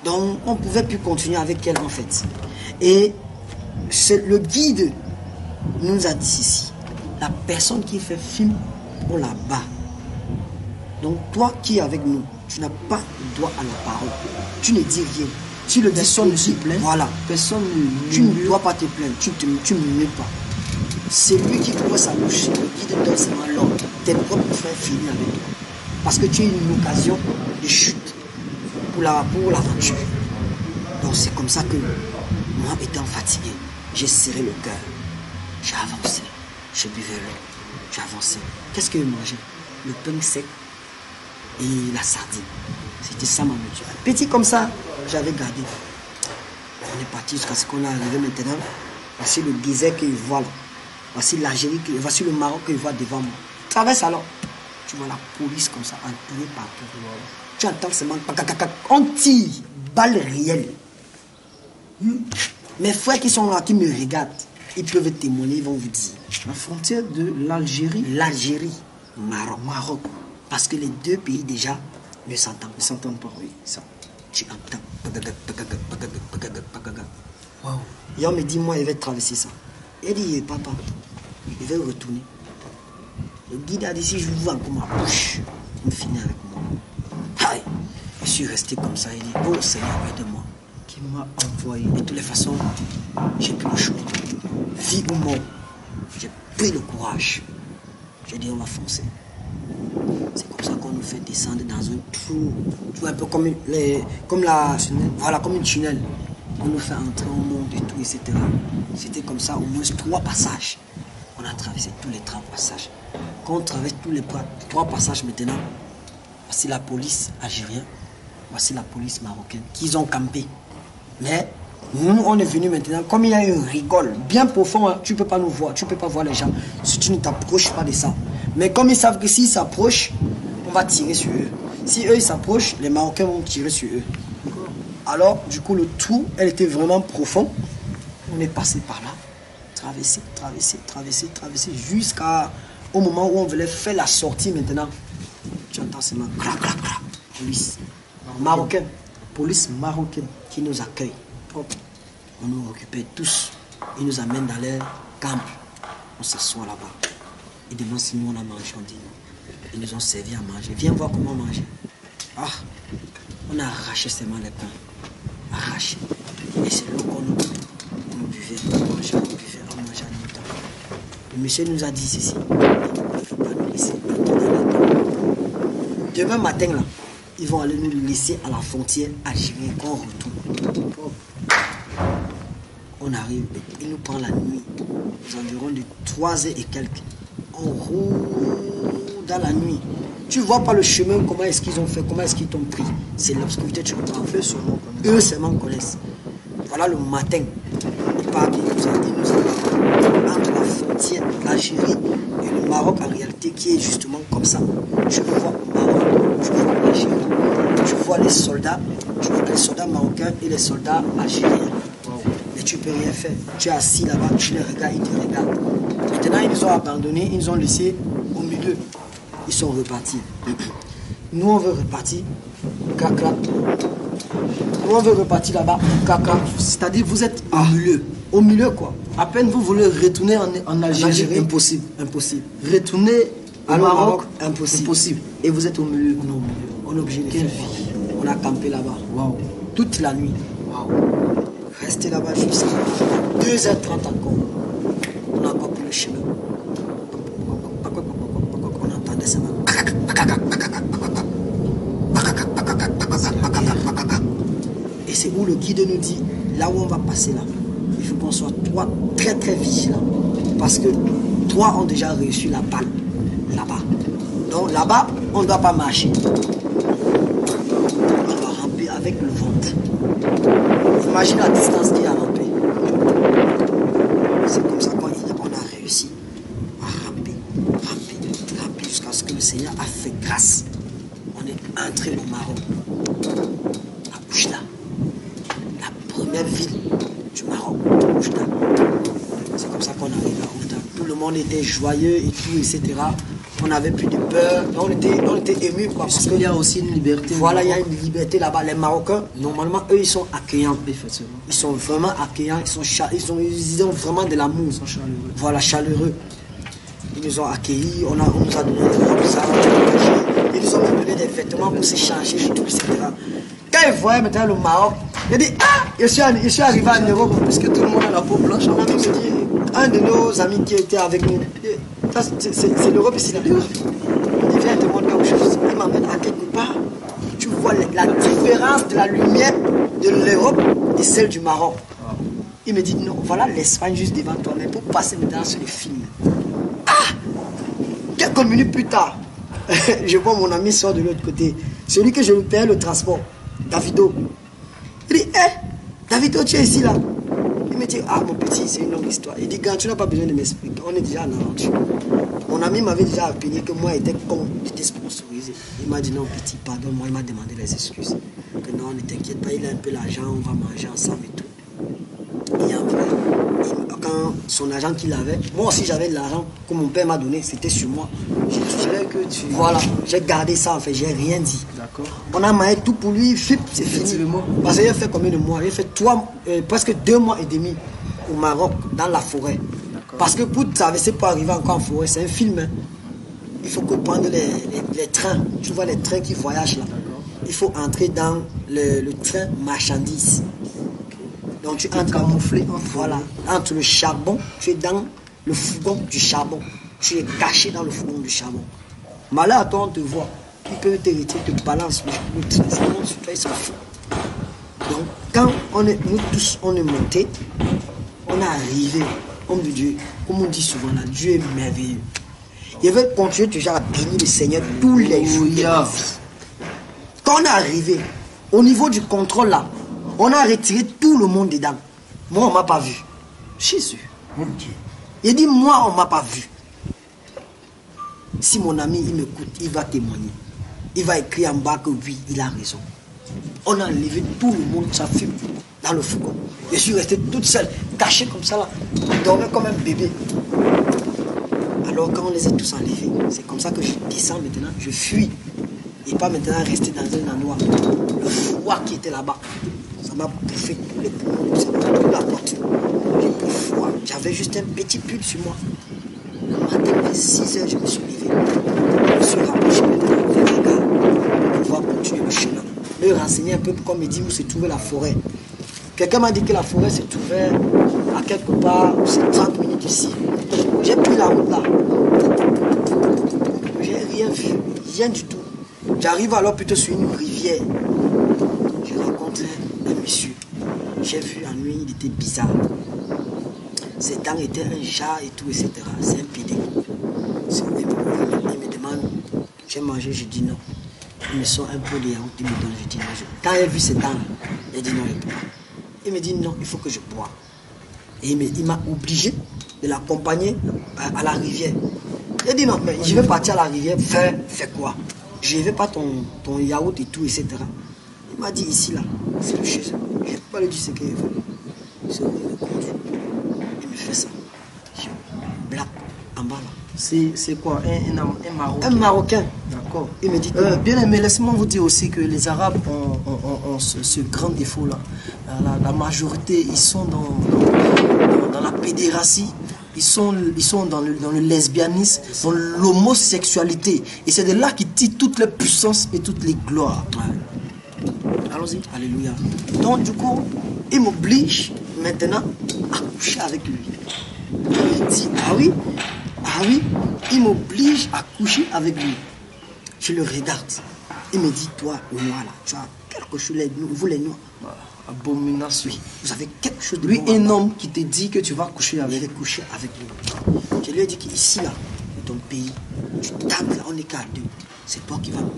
Donc on ne pouvait plus continuer avec elle en fait. Et le guide nous a dit ceci. La personne qui fait film, on la bat. Donc toi qui es avec nous, tu n'as pas le droit à la parole. Tu ne dis rien. Tu le dis, personne ne se plaint. Voilà. Personne tu ne dois pas te plaindre. Tu ne murmures pas. C'est lui qui pourrait s'approcher. Le guide donne seulement l'ordre. Tes propres frères finissent avec toi. Parce que tu as une occasion de chute pour l'aventure. Donc c'est comme ça que moi étant fatigué, j'ai serré le cœur. J'ai avancé. Je buvais l'eau. J'ai avancé. Qu'est-ce que je mangeais? Le pain sec et la sardine. C'était ça ma nourriture. Petit comme ça, j'avais gardé. On est parti jusqu'à ce qu'on est arrivé maintenant. Voici le désert qu'il voit là. Voici l'Algérie, voici le Maroc qu'il voit devant moi. Traverse alors. Tu vois la police comme ça, entourée partout. Tu entends seulement... On tire, balle réelle. Mes frères qui sont là, qui me regardent, ils peuvent témoigner, ils vont vous dire. La frontière de l'Algérie. L'Algérie, Maroc. Parce que les deux pays déjà ne s'entendent pas. Ils s'entendent pas, oui. Ça. Tu entends. Wow. Et on me dit, moi, il va traverser ça. Il dit, papa, il va retourner. Le guide a dit, si je vous vois encore ma bouche, on finit avec moi. Aïe. Je suis resté comme ça. Il dit, oh Seigneur, aide-moi. Qui m'a envoyé. De toutes les façons, j'ai pris le choix. Vie ou mort. J'ai pris le courage. J'ai dit, on va foncer. C'est comme ça qu'on nous fait descendre dans un trou. Tu vois, un peu comme comme une tunnel. On nous fait entrer au monde et tout, etc. C'était comme ça, au moins 3 passages. On a traversé tous les 3 passages. Quand on traverse tous les 3 passages maintenant, voici la police algérienne, voici la police marocaine, qu'ils ont campé. Mais nous, on est venu maintenant, comme il y a une rigole bien profond, hein, tu ne peux pas nous voir, tu ne peux pas voir les gens si tu ne t'approches pas de ça. Mais comme ils savent que s'ils s'approchent, on va tirer sur eux. Si eux ils s'approchent, les Marocains vont tirer sur eux. Alors, du coup, le trou, elle était vraiment profond. On est passé par là, traversé, jusqu'au moment où on voulait faire la sortie maintenant. Tu entends seulement clac, clac, clac. Police marocaine. Police marocaine. Qui nous accueille. On nous récupère tous. Ils nous amènent dans leur camp. On s'assoit là-bas. Ils demandent si nous on a mangé. On dit non. Ils nous ont servi à manger. Viens voir comment manger. Ah, on a arraché seulement les pains. Arraché. Et c'est l'eau qu'on nous buvait. On mangeait en même temps. Le monsieur nous a dit ceci. Il ne faut pas nous laisser. Demain matin, là, ils vont aller nous laisser à la frontière algérienne qu'on retourne. On arrive, ils nous prennent la nuit, aux environs de 3 heures et quelques. On roule dans la nuit. Tu vois pas le chemin, comment est-ce qu'ils ont fait, comment est-ce qu'ils t'ont pris. C'est l'obscurité, tu comprends. Eux seulement connaissent. Voilà le matin, ils partent, ils nous ont entre la frontière de l'Algérie et le Maroc en réalité qui est justement comme ça. Je vois le Maroc, je vois l'Algérie, je vois les soldats marocains et les soldats algériens. Et tu peux rien faire. Tu es assis là-bas, tu les regardes, ils te regardent. Maintenant, ils nous ont abandonnés, ils nous ont laissés au milieu. Ils sont repartis. Nous, on veut repartir. Crac-crac. Nous, on veut repartir là-bas. Crac-crac. C'est-à-dire, vous êtes au milieu. Au milieu, quoi. À peine vous voulez retourner en Algérie, impossible. Impossible. Retourner au Maroc, impossible. Et vous êtes au milieu. On est au milieu. On est obligé de faire. On a campé là-bas. Wow. Toute la nuit. Wow. Rester là-bas jusqu'à 2h30 encore. On n'a pas pris le chemin. On entendait ça. Et c'est où le guide nous dit, là où on va passer là, il faut qu'on soit très très vigilants. Parce que 3 ont déjà reçu la balle. La Donc là-bas, on ne doit pas marcher. On va ramper avec le ventre. Imagine la distance qu'il y a à ramper. C'est comme ça qu'on a réussi à ramper, jusqu'à ce que le Seigneur a fait grâce. On est entré au Maroc, à Oujda, la première ville du Maroc, Oujda. C'est comme ça qu'on arrive à Oujda. Tout le monde était joyeux et tout, etc. On n'avait plus de peur, on était émus. Parce qu'il y a aussi une liberté. Voilà, il y a une liberté là-bas. Les Marocains, normalement, eux, ils sont accueillants. Ils sont vraiment accueillants, ils ont vraiment de l'amour. Ils sont chaleureux. Voilà, chaleureux. Ils nous ont accueillis, on nous a donné des robes, ils nous ont donné des vêtements pour s'échanger et tout, etc. Quand ils voyaient maintenant le Maroc, il dit ah, je suis arrivé en Europe. Parce que tout le monde a la peau blanche. Un de nos amis qui était avec nous, c'est l'Europe ici. Il vient te montrer quelque chose. Il m'amène à quelque part. Tu vois la différence de la lumière de l'Europe et celle du Maroc. Il me dit non, voilà l'Espagne juste devant toi, mais pour passer maintenant sur le film. Ah! Quelques minutes plus tard, je vois mon ami sort de l'autre côté. Celui que je lui payais le transport, Davido. Il dit, hé, Davido, tu es ici là. Il me dit, ah mon petit, c'est une longue histoire. Il dit, gars, tu n'as pas besoin de m'expliquer, on est déjà en aventure. Mon ami m'avait déjà appelé que moi j'étais con, j'étais sponsorisé. Il m'a dit, non petit, pardonne-moi, il m'a demandé les excuses. Que non, ne t'inquiète pas, il a un peu l'argent, on va manger ensemble et tout. Et après, quand son argent qu'il avait, moi aussi j'avais de l'argent que mon père m'a donné, c'était sur moi. Voilà, j'ai gardé ça en fait, j'ai rien dit. D'accord. On a maillé tout pour lui, c'est fini. Parce qu'il a fait combien de mois? Il a fait presque 2 mois et demi au Maroc, dans la forêt. Parce que pour traverser, pour arriver encore en forêt, c'est un film. Hein. Il faut que prendre les trains. Tu vois les trains qui voyagent là. Il faut entrer dans le train marchandise. Donc tu entres camouflé, voilà, entre le charbon, tu es dans le fourgon du charbon. Tu es caché dans le fourgon du charbon. Malheur à toi, on te voit. Ils peuvent te retirer, te balance le train. C'est bon, sur toi, ils s'en foutent. Donc, quand nous tous, on est montés, on est arrivé, homme de Dieu, comme on dit souvent là, Dieu est merveilleux. Il veut continuer toujours à bénir le Seigneur tous les jours de la vie. Quand on est arrivé, au niveau du contrôle là, on a retiré tout le monde dedans. Moi, on ne m'a pas vu. Jésus, mon Dieu. Il dit, moi, on ne m'a pas vu. Si mon ami, il m'écoute, il va témoigner. Il va écrire en bas que oui, il a raison. On a enlevé tout le monde, ça fume, dans le fourgon. Je suis restée toute seule, cachée comme ça là. Je dormais comme un bébé. Alors, quand on les a tous enlevés, c'est comme ça que je descends maintenant, je fuis. Et pas maintenant rester dans un endroit. Le froid qui était là-bas. Ça m'a bouffé tous les poumons, ça m'a pris la porte. J'ai pris froid. J'avais juste un petit pull sur moi. Le matin, vers 6 h, je me suis levé. Je me suis rapproché maintenant vers la gare pour pouvoir continuer le chemin. Me renseigner un peu pour qu'on me dise où se trouvait la forêt. Quelqu'un m'a dit que la forêt se trouvait à quelque part, c'est 30 minutes ici. J'ai pris la route là. J'ai rien vu, rien du tout. J'arrive alors plutôt sur une rivière. Je rencontre un monsieur. J'ai vu en lui, il était bizarre. Ses dents étaient un chat et tout, etc. C'est un pédé. Il me demande, j'ai mangé, je dis non. Il me sort un peu de yaourt, il me donne, je dis non. Quand il a vu ses dents, il dit non, il ne peut pas. Il me dit non, il faut que je bois. Et il m'a obligé de l'accompagner à la rivière. Il a dit non, mais je vais partir à la rivière, fais quoi? Je ne veux pas ton yaourt et tout, etc. Il m'a dit ici, là, c'est le chez eux. Je ne peux pas lui dire ce qu'il veut. Il me conduit. Il me fait ça. Black, en bas là. C'est quoi? Un Marocain? Un Marocain. D'accord. Il me dit bien aimé, laissez-moi vous dire aussi que les Arabes ont ce grand défaut là. La majorité, ils sont dans la pédératie. Ils sont dans le lesbianisme, dans l'homosexualité. Et c'est de là qu'ils tirent toutes les puissances et toutes les gloires. Ouais. Allons-y. Alléluia. Donc du coup, il m'oblige maintenant à coucher avec lui. Il me dit, ah oui, il m'oblige à coucher avec lui. Je le regarde. Il me dit, toi, le noir là, tu as quelque chose, vous les noirs. Abomination. Vous avez quelque chose de lui, un homme qui te dit que tu vas coucher avec. Je vais coucher avec lui. Je lui ai dit qu'ici là, ton pays, tu tapes là, on n'est qu'à 2. C'est toi qui vas mourir.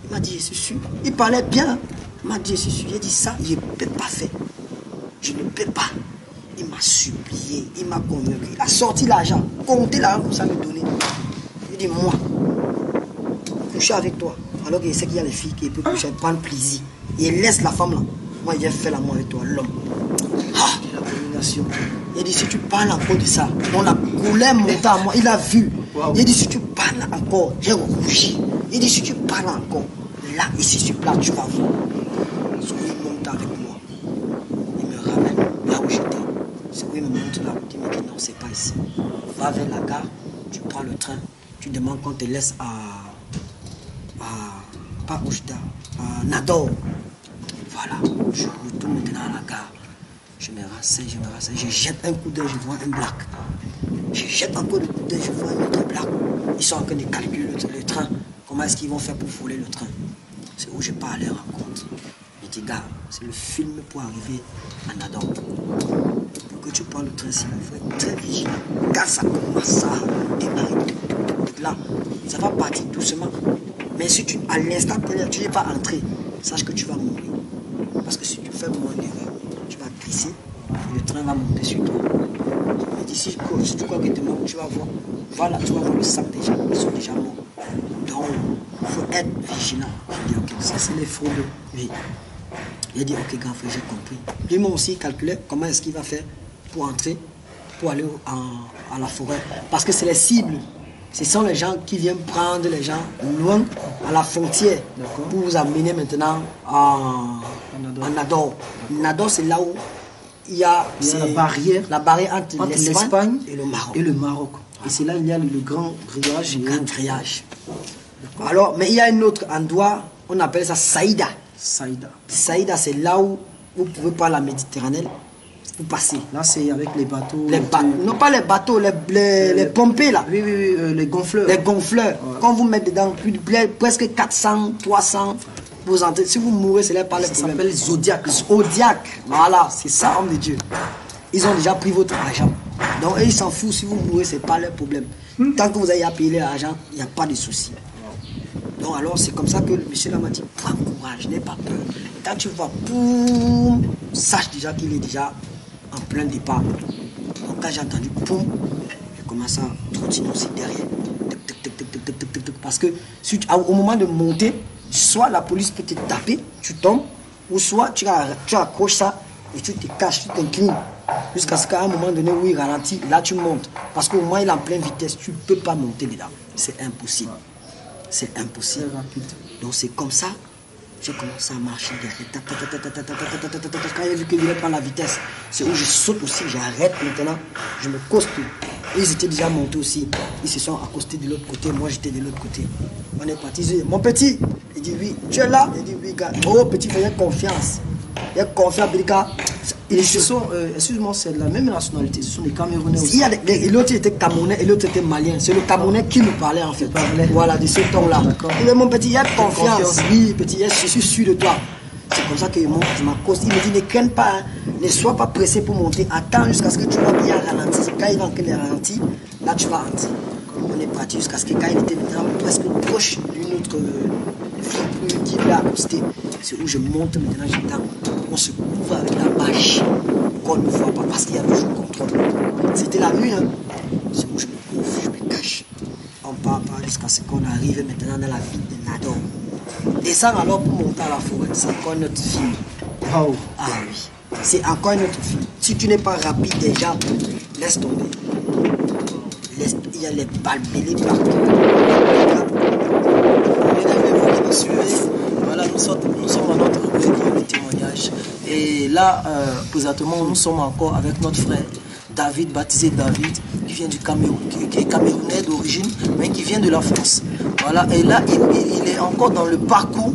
Il m'a dit, je suis sûr. Il parlait bien. Il m'a dit, je suis sûr. Il a dit ça, je ne peux pas faire. Je ne peux pas. Il m'a supplié, il m'a convaincu. Il a sorti l'argent, compté l'argent pour ça me donner. Il dit, moi, coucher avec toi. Alors qu'il sait qu'il y a les filles qui peuvent coucher, prendre plaisir. Et il laisse la femme là. Moi, il vient faire l'amour avec toi, l'homme. Ah, l'abomination. Il dit, si tu parles encore de ça, on a colère monté à moi, il a vu. Wow. Il dit, si tu parles encore, j'ai rougi. Il dit, si tu parles encore, là, ici sur place, tu vas voir. Il monte avec moi. Il me ramène là où j'étais. C'est où il me montre là. Il me dit, non, c'est pas ici. Va vers la gare, tu prends le train, tu demandes qu'on te laisse pas Oujda, à Nador. Voilà, je retourne maintenant à la gare. Je me renseigne, je jette un coup d'œil, je vois un black. Je jette encore un coup d'œil, je vois un autre black. Ils sont en train de calculer le train. Comment est-ce qu'ils vont faire pour voler le train? C'est où je pars à leur rencontre. Je dis, gars, c'est le film pour arriver à Nador. Pour que tu prends le train, il faut être très vigilant. Quand ça commence à démarrer, là, ça va partir doucement. Mais si tu, à l'instant, tu n'es pas entré, sache que tu vas mourir. Parce que si tu fais mon erreur, tu vas glisser et le train va monter sur toi. Et d'ici, si tu crois que tu es mort, tu vas voir. Voilà, tu vas voir le sac déjà. Ils sont déjà morts. Donc, il faut être vigilant. Je dis, ok, ça c'est les fraudeux. Oui. Il a dit, ok, grand frère, j'ai compris. Lui-même aussi calculait comment est-ce qu'il va faire pour entrer, pour aller à la forêt. Parce que c'est les cibles. Ce sont les gens qui viennent prendre les gens loin à la frontière pour vous amener maintenant en Nador. Nador, c'est là où il y a la barrière entre l'Espagne et le Maroc. Et c'est là où il y a le grand grillage. Le grand grillage. Alors, mais il y a un autre endroit, on appelle ça Saïda. Saïda, c'est là où vous pouvez prendre la Méditerranée. Pour passer. Là, c'est avec les bateaux. Non, pas les bateaux, les pompées là. Oui, les gonfleurs. Les gonfleurs. Ouais. Quand vous mettez dedans presque 400, 300, vous entrez. Si vous mourrez, c'est là par les problèmes. Ça s'appelle Zodiac. Zodiac. Voilà, c'est ça, homme de Dieu. Ils ont déjà pris votre argent. Donc, ils s'en foutent. Si vous mourrez, c'est pas leur problème. Tant que vous avez à payer l'argent, il n'y a pas de souci. Donc, alors, c'est comme ça que le monsieur là m'a dit, prends courage, n'aie pas peur. Quand tu vois, boum, sache déjà qu'il est déjà en plein départ. Donc quand j'ai entendu poum, j'ai commencé à trottiner aussi derrière. Parce que au moment de monter, soit la police peut te taper, tu tombes, ou soit tu accroches ça et tu te caches, tu t'inclines. Jusqu'à ce qu'à un moment donné où il ralentit, là tu montes. Parce qu'au moins il est en pleine vitesse, tu ne peux pas monter dedans. C'est impossible. C'est impossible. Donc c'est comme ça. J'ai commencé à marcher derrière. Quand j'ai vu qu'il voulait prendre la vitesse, c'est où je saute aussi, j'arrête maintenant, je me coste. Ils étaient déjà montés aussi. Ils se sont accostés de l'autre côté, moi j'étais de l'autre côté. On est parti. Mon petit, il dit oui. Tu es là? Il dit oui, gars. Oh petit, il y a confiance. Il y a confiance, petit gars. Excuse-moi, c'est de la même nationalité, ce sont des Camerounais aussi. L'autre était Camerounais et l'autre était Malien. C'est le Camerounais qui nous parlait en fait. Voilà, de ce ton-là. Il dit mon petit, il y a confiance. Oui, petit, je suis sûr de toi. C'est comme ça que je m'accoste. Il me dit ne crains pas, hein. Ne sois pas pressé pour monter. Attends jusqu'à ce que tu vas bien ralentir. Quand il va en ralentir, là tu vas entrer. On est parti jusqu'à ce que quand il était presque proche d'une autre fille qui l'a accosté. C'est où je monte maintenant, j'attends. On se couvre avec la bâche. Qu'on ne voit pas parce qu'il y a toujours contrôle. C'était la nuit, hein. C'est où je me couvre, je me cache. On part jusqu'à ce qu'on arrive maintenant dans la ville de Nador. Descends alors pour monter à la forêt. C'est encore notre film. Oh. Ah oui. C'est encore notre film. Si tu n'es pas rapide déjà, laisse tomber. Il y a les balles mêlées partout. Voilà, nous sommes à notre rubrique de témoignage. Et là, présentement, nous sommes encore avec notre frère David, baptisé David, qui vient du Cameroun, qui est camerounais d'origine, mais qui vient de la France. Voilà, et là, il est encore dans le parcours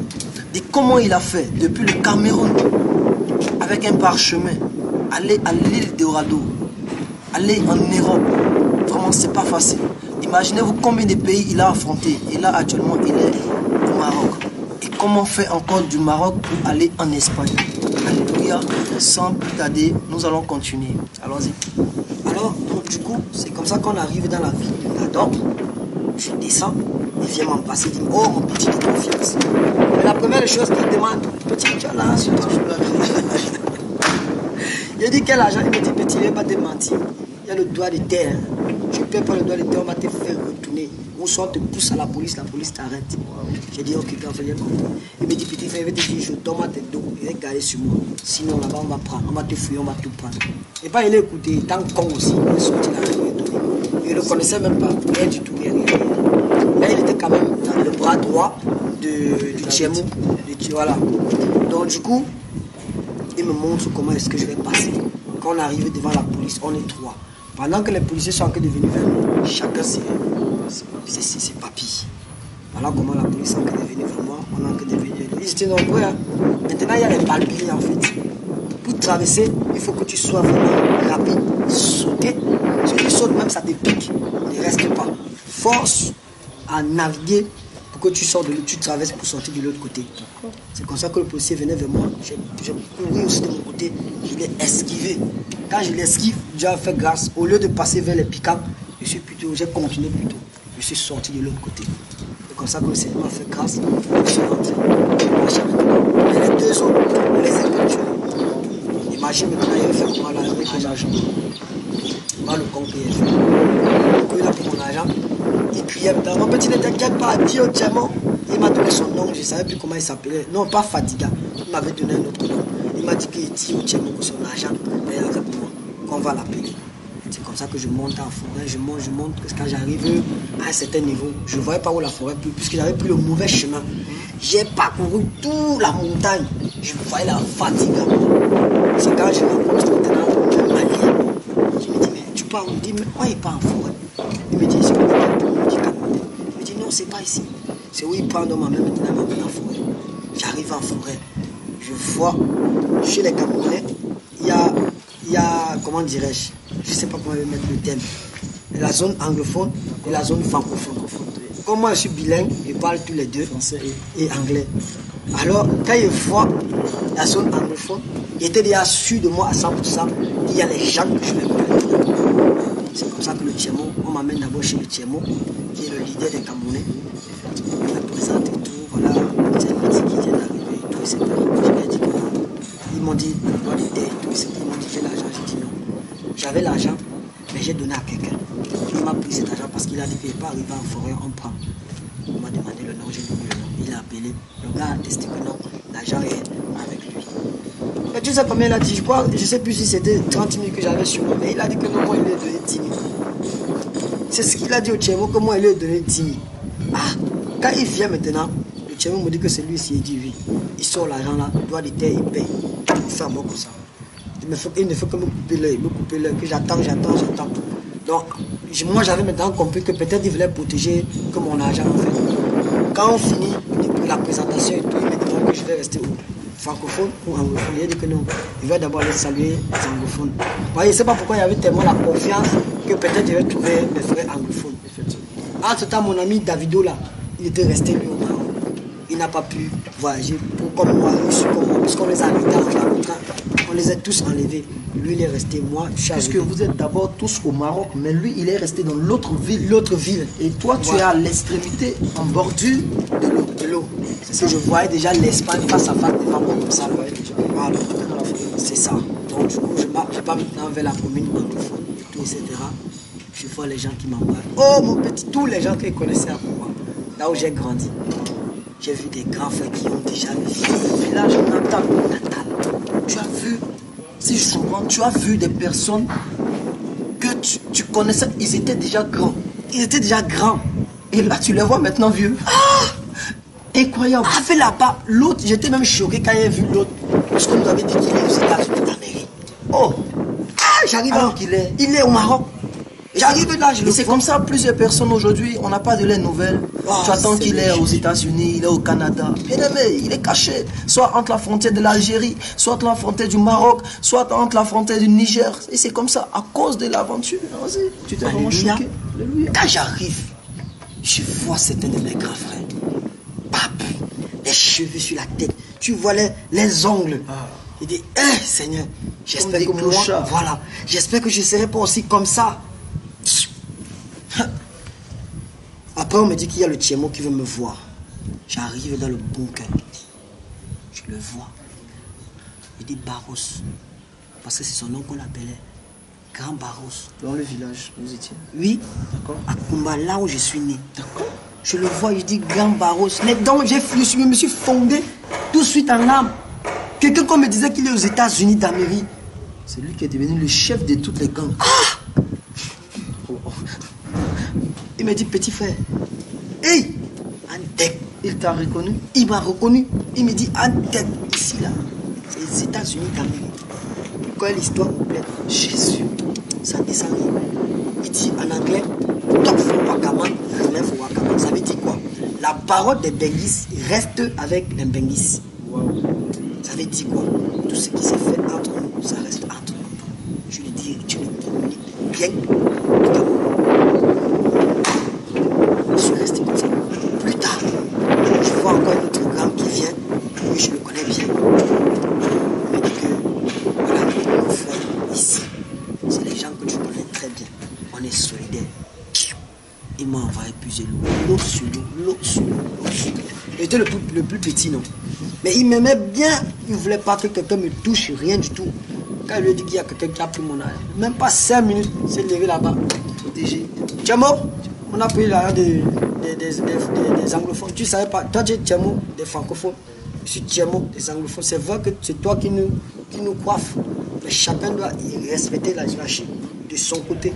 de comment il a fait depuis le Cameroun, avec un parchemin, aller à l'île d'Orado, aller en Europe. Vraiment, c'est pas facile. Imaginez-vous combien de pays il a affronté. Et là, actuellement, il est au Maroc. Et comment faire encore du Maroc pour aller en Espagne? Alléluia. Sans plus tarder, nous allons continuer. Allons-y. Alors, donc, du coup, c'est comme ça qu'on arrive dans la ville de Nador. Je descends, il vient m'embrasser, il dit, oh mon petit de confiance. Mais la première chose qu'il demande, petit, tu as là, sur toi. Il dit quel argent? Il me dit, petit, il ne va pas te mentir. Il y a le doigt de terre. Tu ne paies pas le doigt de terre, on va te faire retourner. Ou soit on te pousse à la police t'arrête. J'ai dit, ok, quand j'ai compris. Il me dit, petit frère, il va te dire, je tombe à tes dos, il va garder sur moi. Sinon, là-bas, on va prendre, on va te fouiller, on va tout prendre. Et pas, il est écouté, tant con aussi, il est sorti là, il ne le connaissait même pas, rien du tout, rien. Là, il était quand même dans le bras droit du Tchémou. Voilà. Donc, du coup, il me montre comment est-ce que je vais passer. Quand on arrive devant la police, on est trois. Pendant que les policiers sont encore devenus vers nous, chacun ses papiers. Voilà comment la police est encore devenue vers moi, on est encore devenus. Ils étaient nombreux. Hein. Maintenant, il y a les papiers en fait. Pour traverser, il faut que tu sois vraiment rapide. Sauter. Si tu sautes, même ça te pique. Ne reste pas. Force à naviguer pour que tu sortes de l'eau, tu traverses pour sortir de l'autre côté. C'est comme ça que le policier venait vers moi. J'ai couru aussi de mon côté, je l'ai esquivé. Quand je l'esquive, Dieu a fait grâce. Au lieu de passer vers les piquants, j'ai continué plutôt. Je suis sorti de l'autre côté. C'est comme ça que le Seigneur m'a fait grâce. Je suis rentré. Et les deux autres, on les a tués. Imagine maintenant, il va faire comment là avec mon argent. Moi, le con qu'il a fait. Il a pris mon argent. Il criait, mon petit ne t'inquiète pas, dis au diamant. Il m'a donné son nom, je ne savais plus comment il s'appelait. Non, pas Fatiga. Il m'avait donné un autre nom. Il m'a dit qu'il dit au diamant que son argent est là pour moi, qu'on va l'appeler. C'est comme ça que je monte en forêt, je monte, parce que quand j'arrive à un certain niveau, je ne voyais pas où la forêt, puisque j'avais pris le mauvais chemin. J'ai parcouru toute la montagne, je voyais la fatigue. C'est quand je rencontre maintenant un Malien. Je me dis, mais tu pars où? Il me dit, mais pourquoi il part en forêt? Il me dit, c'est pour il me dit, non, c'est pas ici. C'est où il prend dans ma main, maintenant il m'amène en forêt. J'arrive en forêt, je vois, chez les Camerounais, il y a, comment dirais-je, je ne sais pas comment mettre le thème, la zone anglophone et la zone francophone. Comme moi je suis bilingue, je parle tous les deux, français et anglais. Alors, quand je vois la zone anglophone, j'étais déjà sûr de moi à 100% qu'il y a les gens que je vais connaître. C'est comme ça que le Tchémo, on m'amène d'abord chez le Tchémo, qui est le leader des Camerounais. Il me présente et tout, voilà, c'est le petit qui vient d'arriver et tout, etc. Je lui ai dit que ils m'ont dit, on doit l'aider et tout, ils m'ont dit j'ai l'argent, j'ai dit non. J'avais l'argent, mais j'ai donné à quelqu'un. Il m'a pris cet argent parce qu'il a dit qu'il n'est pas arrivé en forêt, on prend. Il m'a demandé le nom, j'ai donné le nom. Il a appelé, le gars a testé que non, l'argent est avec lui. Mais tu sais combien il a dit, je crois, je ne sais plus si c'était 30 000 que j'avais sur moi, mais il a dit que non, moi il lui a donné 10 000. C'est ce qu'il a dit au Tchémo, que moi il lui a donné 10 000. Ah, quand il vient maintenant, le Tchémo me dit que c'est lui qui dit oui. Il sort l'argent là, il doit les terres, il paye. Il fait un mot comme ça. Il ne fait que me couper l'œil, que j'attends. Donc, moi j'avais maintenant compris que peut-être il voulait protéger que mon argent en fait. Quand on finit la présentation et tout, il me demande que je vais rester où? Francophone ou anglophone? Il a dit que non, il va d'abord aller saluer les anglophones. Moi, je ne sais pas pourquoi il y avait tellement la confiance que peut-être je vais trouver mes frères anglophones. En ce temps, mon ami Davido là, il était resté lui au Maroc. Il n'a pas pu voyager comme moi, puisqu'on les a arrêtés en train. On les a tous enlevés. Lui, il est resté, moi, je suis arrivé. Puisque vous êtes d'abord tous au Maroc, mais lui, il est resté dans l'autre ville. L'autre ville. Et toi, tu es à l'extrémité, en bordure de l'eau. C'est ça. Je voyais déjà l'Espagne face à face devant moi comme ça. Voilà. C'est ça. Donc, du coup, je pars maintenant vers la commune anglophone, et tout, etc. Je vois les gens qui m'embarquent. Oh, mon petit, tous les gens qui connaissaient à moi, là où j'ai grandi. J'ai vu des grands frères qui ont déjà vécu le village natal. Tu as vu, si je comprends, tu as vu des personnes que tu connaissais, ils étaient déjà grands. Ils étaient déjà grands. Et là, tu les vois maintenant vieux. Ah, incroyable. Ah, fait là-bas, l'autre, j'étais même choqué quand j'ai vu l'autre. Parce qu'on nous avait dit qu'il est aux États-Unis d'Amérique. Oh, ah, j'arrive là. Il est au Maroc. J'arrive là, je le c'est comme ça, plusieurs personnes aujourd'hui, on n'a pas de leurs nouvelles. Oh, tu attends qu'il est aux États-Unis, il est au Canada. Bien aimé, il est caché. Soit entre la frontière de l'Algérie, soit entre la frontière du Maroc, soit entre la frontière du Niger. Et c'est comme ça, à cause de l'aventure. Vas-y, tu t'es vraiment choqué. Alléluia. Quand j'arrive, je vois certains de mes grands frères. Pape, les cheveux sur la tête. Tu vois les ongles. Il dit, eh Seigneur, j'espère que moi, clochards. voilà, j'espère que je ne serai pas aussi comme ça. Après, on me dit qu'il y a le Tiemo qui veut me voir. J'arrive dans le bunker. Je le vois. Il dit Barros. Parce que c'est son nom qu'on l'appelait. Grand Barros. Dans le village, vous étiez. Oui. D'accord. À Kumba, là où je suis né. D'accord. Je le vois, je dis Grand Barros. Donc, je me suis fondé tout de suite en âme. Quelqu'un qu'on me disait qu'il est aux États-Unis d'Amérique. C'est lui qui est devenu le chef de toutes les gangs. Ah! Il m'a dit, petit frère, hey, Andek. Il t'a reconnu? Il m'a reconnu. Il me dit, Andek, ici, là, c'est les États-Unis d'Amérique. Quand l'histoire complète, Jésus, ça descend. Il dit en anglais, Tok for Wakaman, Remain for Wakaman. Ça veut dire quoi? La parole des Benguis reste avec les Benguis. Wow. Ça veut dire quoi? Tout ce qui s'est fait entre nous, ça reste entre nous. Je lui dis, tu le communiques bien. Je suis resté comme ça. Plus tard, je vois encore un autre grand qui vient. Oui, je le connais bien. Il me dit que, voilà, mon frère, ici, c'est les gens que tu connais très bien. On est solidaires. Il m'a envoyé plusieurs lots. L'autre sur l'autre, l'autre sur l'autre, l'autre sur l'autre. J'étais le plus petit, non? Mais il m'aimait bien. Il ne voulait pas que quelqu'un me touche, rien du tout. Quand il lui a dit qu'il y a quelqu'un qui a pris mon âge, même pas 5 minutes, il s'est levé là-bas. Protégé. Tchamo, on a pris l'argent des anglophones. Tu ne savais pas. Toi, tu es Tchamo des francophones. Je suis Tchamo des anglophones. C'est vrai que c'est toi qui nous coiffe. Mais chacun doit respecter la hiérarchie de son côté.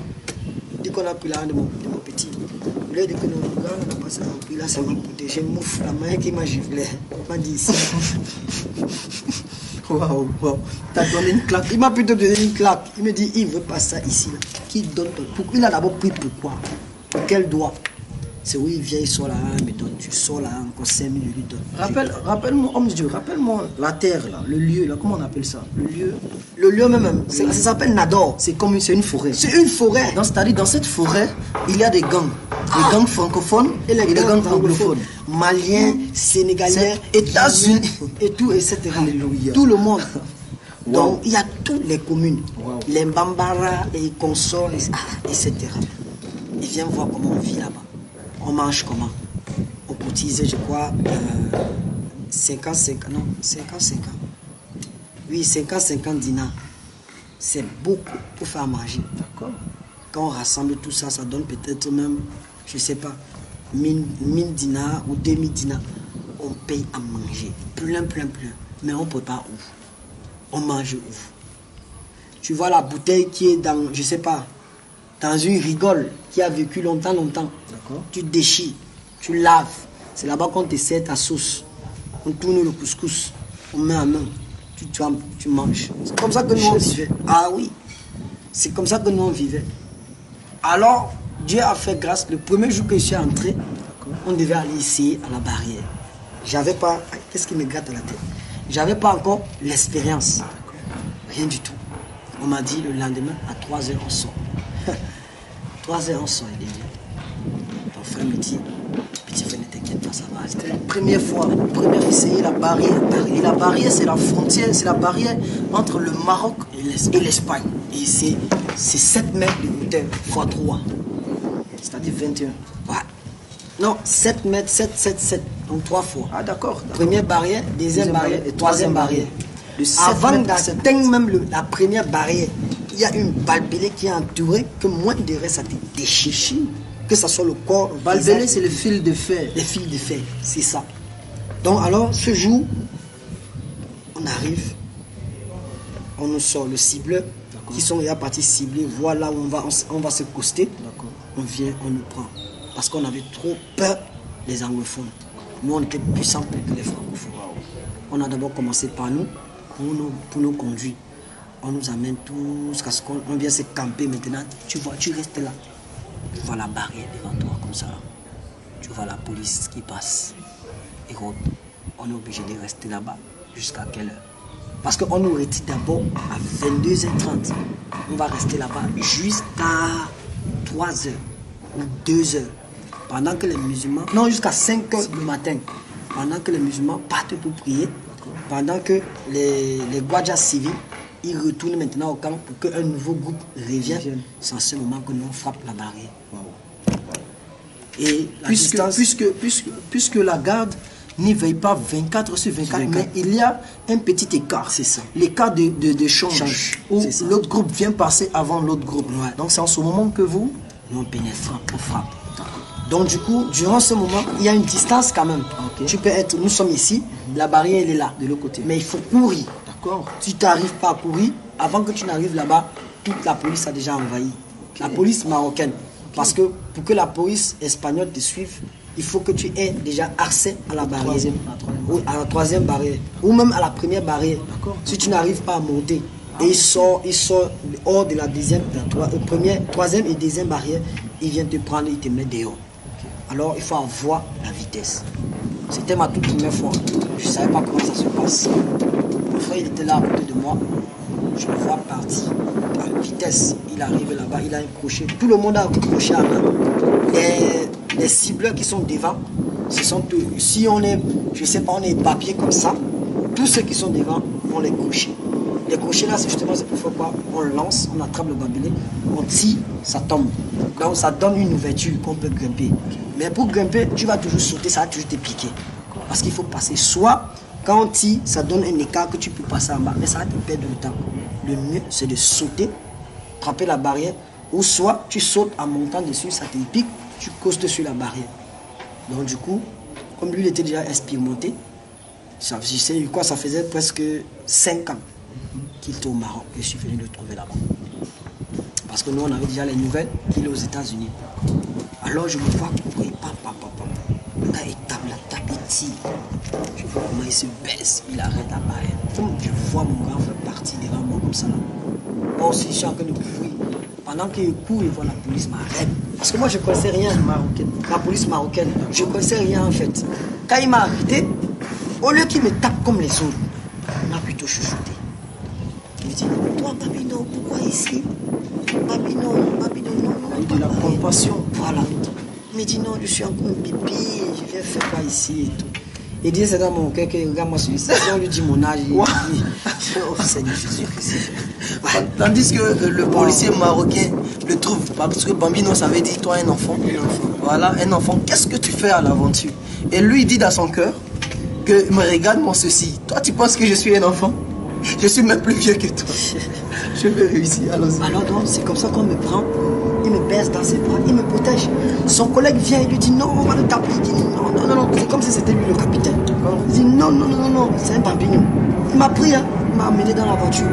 Dès qu'on a pris l'argent de mon petit, il lui a dit que non, on n'a pas ça. Puis là, ça m'a protégé. Mouf, la main qui m'a giflé. Il m'a dit ici. Waouh, waouh. T'as donné une claque. Il m'a plutôt donné une claque. Il me dit, il ne veut pas ça ici. Là. Qui donne ton... Il a d'abord pris pourquoi? Pour quel droit? C'est où il vient, il sort là, il me donne. Tu sors là, encore 5 minutes, il lui donne. Rappelle-moi, homme de Dieu, rappelle-moi la terre, là, le lieu, là, comment on appelle ça? Le lieu même, ça s'appelle Nador. C'est une forêt. C'est une forêt. C'est-à-dire, dans cette forêt, il y a des gangs. Les gangs francophones et les gangs anglophones. Maliens, Sénégalais, États-Unis, et tout, etc. Alléluia. Tout le monde. Wow. Donc, il y a toutes les communes. Wow. Les Bambara, les consorts, etc. Et viens voir comment on vit là-bas. On mange comment? On cotise, je crois, 50-50. Non, 50-50. Oui, 50-50 dinars. C'est beaucoup pour faire manger. D'accord. Quand on rassemble tout ça, ça donne peut-être même, je ne sais pas, 1000 dinars ou 2000 dinars. On paye à manger. Plein. Mais on ne peut pas où? On mange où? Tu vois la bouteille qui est dans, je ne sais pas, dans une rigole qui a vécu longtemps. D'accord. Tu déchires, tu laves. C'est là-bas qu'on te sert ta sauce. On tourne le couscous, on met en main. Tu manges. C'est comme ça que nous on vivait. Ah oui, c'est comme ça que nous on vivait. Alors, Dieu a fait grâce. Le premier jour que je suis entré, on devait aller essayer à la barrière. J'avais pas... Qu'est-ce qui me gratte à la tête? J'avais pas encore l'expérience. Rien du tout. On m'a dit le lendemain, à 3h, on sort. 3h, on sort, il est dit. Ton frère me dit, petit frère, ne t'inquiète pas, ça va. C'était la première fois essayer la barrière. Et la barrière, c'est la frontière, c'est la barrière entre le Maroc et l'Espagne. Et c'est 7 mètres de hauteur, fois 3. C'est-à-dire 21. Ouais. Non, 7 mètres, 7. Donc 3 fois. Ah d'accord. Première barrière, deuxième barrière et troisième barrière. Avant d'atteindre même la première barrière, il y a une balbelée qui est entourée que moins de reste, ça te déchire. Que ce soit le corps. Balbelée, c'est le fil de fer. Les fils de fer, c'est ça. Donc alors, ce jour, on arrive, on nous sort le cibleur, qui sont déjà partis cibler, voilà où on va se coster. On vient, on nous prend. Parce qu'on avait trop peur des anglophones. Nous, on était puissants plus que les francophones. On a d'abord commencé par nous, pour nous conduire. On nous amène tous, parce qu'on vient se camper maintenant. Tu vois, tu restes là. Tu vois la barrière devant toi, comme ça. Tu vois la police qui passe. Et on est obligé de rester là-bas. Jusqu'à quelle heure? Parce qu'on nous retire d'abord à 22h30. On va rester là-bas jusqu'à 3h ou 2h. Pendant que les musulmans, non, jusqu'à 5h du matin. Pendant que les musulmans partent pour prier, pendant que les Guadjas civils, ils retournent maintenant au camp pour qu'un nouveau groupe revienne. C'est en ce moment que nous on frappe la barrière. Et puisque la garde n'y veille pas 24 sur 24, mais il y a un petit écart. C'est ça. L'écart de change, où l'autre groupe vient passer avant l'autre groupe. Ouais. Donc c'est en ce moment que vous... Nous on pénètre, on frappe. Donc du coup, durant ce moment, il y a une distance quand même. Okay. Tu peux être, nous sommes ici, la barrière elle est là. De l'autre côté. Mais il faut courir. D'accord. Si tu n'arrives pas à courir, avant que tu n'arrives là-bas, toute la police a déjà envahi. Okay. La police marocaine. Okay. Parce que pour que la police espagnole te suive, il faut que tu aies déjà accès à la barrière. À la troisième barrière. Ou même à la première barrière. Si tu n'arrives pas à monter. Et il sort hors de la deuxième, troisième et deuxième barrière, il vient te prendre, il te met dehors. Alors il faut avoir la vitesse. C'était ma toute première fois. Je ne savais pas comment ça se passe. Mon frère il était là à côté de moi. Je le vois partir à vitesse. Il arrive là-bas, il a un crochet. Tout le monde a un crochet à main. Les cibleurs qui sont devant, ce sont eux. Si on est, je ne sais pas, on est papier comme ça, tous ceux qui sont devant ont les crochets. Les crochets là, c'est justement pourquoi on lance, on attrape le bambelé, on tire, ça tombe. Donc ça donne une ouverture qu'on peut grimper. Mais pour grimper, tu vas toujours sauter, ça va toujours te piquer. Parce qu'il faut passer. Soit, quand on tire, ça donne un écart que tu peux passer en bas, mais ça va te perdre le temps. Le mieux, c'est de sauter, frapper la barrière, ou soit tu sautes en montant dessus, ça te pique, tu costes sur la barrière. Donc du coup, comme lui il était déjà expérimenté, ça faisait presque 5 ans qu'il était au Maroc, que je suis venu le trouver là-bas. Parce que nous, on avait déjà les nouvelles qu'il est aux États-Unis. Alors je me vois courir, le gars il tape la table, il tire. Je vois comment il se baisse, il arrête la barrière. Je vois mon grand frère partir devant moi comme ça. Moi aussi, je suis en train de courir. Pendant qu'il court, il voit la police m'arrête. Parce que moi, je ne connaissais rien. La police marocaine, je ne connaissais rien en fait. Quand il m'a arrêté, au lieu qu'il me tape comme les autres, il m'a plutôt chuchoté. Il me dit, toi, Babino, pourquoi ici? Babino, non. De la compassion. Voilà. Il me dit, non, je suis encore un pipi, je viens faire quoi ici et tout. Il dit, c'est dans mon cœur que regarde-moi celui-ci. Si on lui dit mon âge, il dit, oh Seigneur Jésus-Christ. Tandis que le policier marocain le trouve, parce que Bambino, ça veut dire toi un enfant. Voilà, un enfant, qu'est-ce que tu fais à l'aventure? Et lui, il dit dans son cœur que, me regarde-moi ceci. Toi, tu penses que je suis un enfant? Je suis même plus vieux que toi. Je vais réussir. Alors donc, c'est comme ça qu'on me prend. Il me baisse dans ses bras, il me protège. Son collègue vient, il lui dit non, on va le taper. Il dit non. C'est comme si c'était lui le capitaine. Il dit non, c'est un bambino. Il m'a pris, hein. Il m'a amené dans la voiture.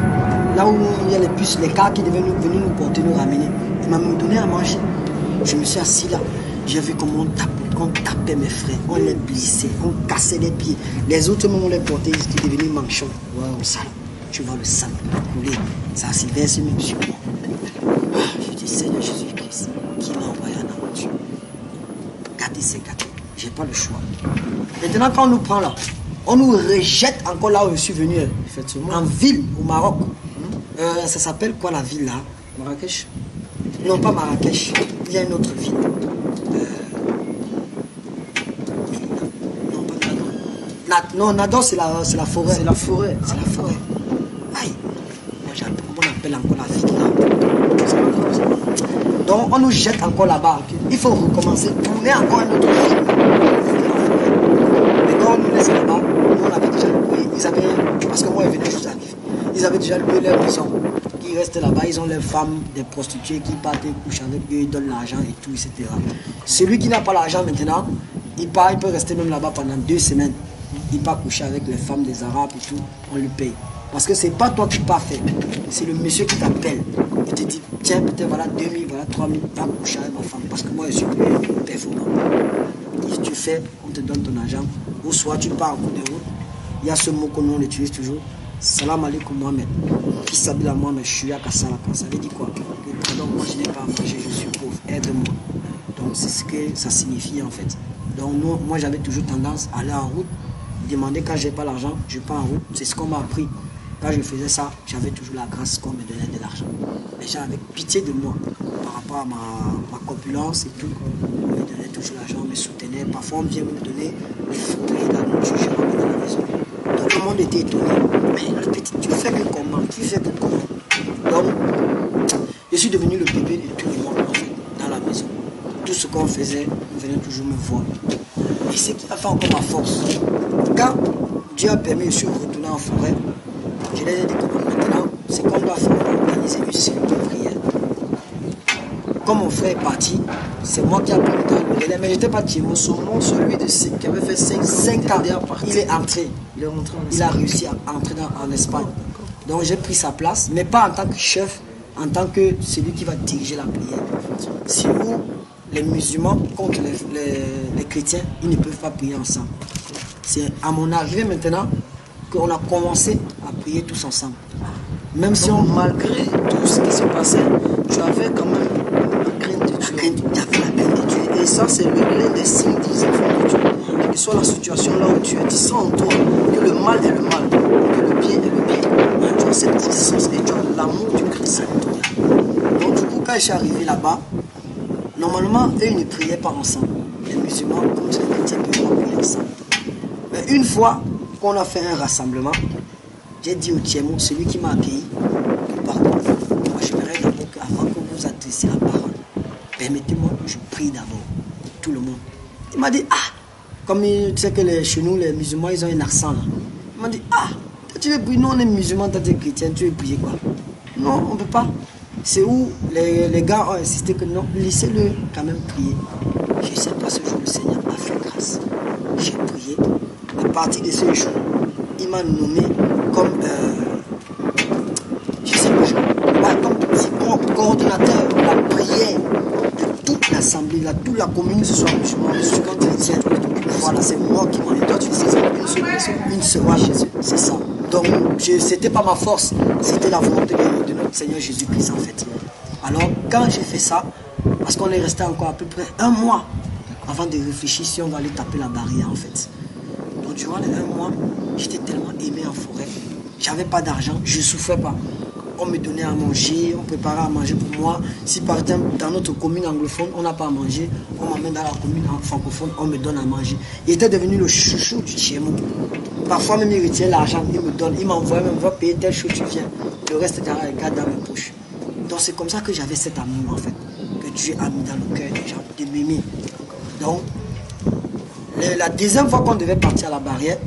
Là où il y a les bus, les cars qui devaient venir nous porter, nous ramener. Il m'a même donné à manger. Je me suis assis là. J'ai vu comment on tapait mes frères. On les blessait, on cassait les pieds. Les autres, même on les portait, ils étaient devenus manchons. Wow, ça. Tu vois le sang couler. Ça s'est versé même sur moi. Je dis, Seigneur Jésus-Christ, qui m'a envoyé en aventure? Gâté, c'est gâté. J'ai pas le choix. Maintenant, quand on nous prend là, on nous rejette encore là où je suis venu. Effectivement. En ville, au Maroc. Ça s'appelle quoi la ville là? Marrakech? Non, pas Marrakech. Il y a une autre ville. Non, Nador, c'est la forêt. C'est la forêt. C'est la forêt. Aïe. Moi, on appelle encore la ville là. Donc, on nous jette encore là-bas. Il faut recommencer, tourner encore un autre film. Mais quand on nous laisse là-bas, on avait déjà loué. Ils avaient, parce que moi, ils venaient juste d'arriver. Ils avaient déjà loué leur maison. Ils restaient là-bas, ils ont leurs femmes, des prostituées qui partent et couchent avec eux, ils donnent l'argent et tout, etc. Celui qui n'a pas l'argent maintenant, il part, il peut rester même là-bas pendant 2 semaines. Il part coucher avec les femmes des Arabes et tout, on lui paye. Parce que c'est pas toi qui pars faire, c'est le monsieur qui t'appelle. Il te dit, tiens, peut-être voilà 2000, voilà 3000, va coucher avec ma femme. Parce que moi, je suis plus performant. Si tu fais, on te donne ton argent. Ou soit tu pars en cours de route. Il y a ce mot que nous on utilise toujours. Salam alaikum Mohamed. Qui s'habille à Mohamed, je suis à Kassalaka. Ça veut dire quoi? Donc moi je n'ai pas à manger, je suis pauvre, aide-moi. Donc c'est ce que ça signifie en fait. Donc moi j'avais toujours tendance à aller en route, demander quand j'ai pas l'argent, je pars en route. C'est ce qu'on m'a appris. Quand je faisais ça, j'avais toujours la grâce qu'on me donnait de l'argent. Les gens avaient pitié de moi par rapport à ma corpulence et tout. On me donnait toujours l'argent, on me soutenait. Parfois on vient me donner les fauteuils, la nourriture, je ramène à la maison. Tout le monde monde était étonné. Mais le petit, tu fais que comment? Tu fais que comment? Donc, je suis devenu le bébé de tout le monde en fait, dans la maison. Tout ce qu'on faisait, on venait toujours me voir. Et ce qui a fait encore ma force. Quand Dieu a permis, je suis retourné en forêt, je les ai dit que maintenant, c'est qu'on doit faire, organiser une cellule de prière. Comme mon frère est parti, c'est moi qui ai pris le relais, mais je n'étais pas Timo. Son nom, celui de qui avait fait 5 ans, il est entré. Il est rentré en Espagne. Il a réussi à entrer en Espagne. Donc j'ai pris sa place, mais pas en tant que chef, en tant que celui qui va diriger la prière. Si vous, les musulmans contre les chrétiens, ils ne peuvent pas prier ensemble. C'est à mon arrivée maintenant qu'on a commencé à prier tous ensemble. Même si on... Malgré tout ce qui se passait, tu avais quand même la crainte de Dieu. Il y avait la crainte de Dieu. Et ça, c'est l'un des signes des enfants de Dieu. Quelle que soit la situation là où tu es, tu sens en toi que le mal est le mal, et que le bien est le bien. Tu as cette puissance et tu as l'amour du Christ en toi. Donc du coup, quand je suis arrivé là-bas, normalement, eux, ils ne priaient pas ensemble. Les musulmans contre les chrétiens ne peuvent pas prier ensemble. Mais une fois qu'on a fait un rassemblement, j'ai dit au Tiemo, celui qui m'a accueilli, que par contre, moi j'aimerais d'abord qu'avant que vous adressiez la parole, permettez-moi que je prie d'abord pour tout le monde. Il m'a dit, ah, comme tu sais que chez nous, les musulmans, ils ont un accent là. Il m'a dit, ah, toi, tu veux prier, nous on est musulmans, toi tu es chrétien, tu veux prier quoi? Non, on ne peut pas. C'est où les gars ont insisté que non, laissez-le quand même prier. Je sais pas, ce jour, le Seigneur m'a fait grâce. J'ai prié. À partir de ce jour, il m'a nommé comme, je sais pas, comme coordinateur de la prière de toute l'assemblée, toute la commune, ce soit musulman, chrétien. Voilà, c'est moi qui m'en ai. Toi, tu disais une seule, c'est ça. Donc, c'était pas ma force, c'était la volonté de notre Seigneur Jésus-Christ en fait. Alors, quand j'ai fait ça, parce qu'on est resté encore à peu près un mois avant de réfléchir si on va aller taper la barrière en fait. Donc, durant les 1 mois, j'étais tellement aimé en forêt. J'avais pas d'argent, je souffrais pas. On me donnait à manger, on préparait à manger pour moi. Si par exemple, dans notre commune anglophone, on n'a pas à manger, on m'amène dans la commune francophone, on me donne à manger. Il était devenu le chouchou du Tiemo. Parfois même il retient l'argent, il me donne, il m'envoie même, va payer telle chose, tu viens. Le reste dans mes poches. Donc c'est comme ça que j'avais cet amour en fait, que Dieu a mis dans le cœur des gens, de m'aimer. Donc, la deuxième fois qu'on devait partir à la barrière,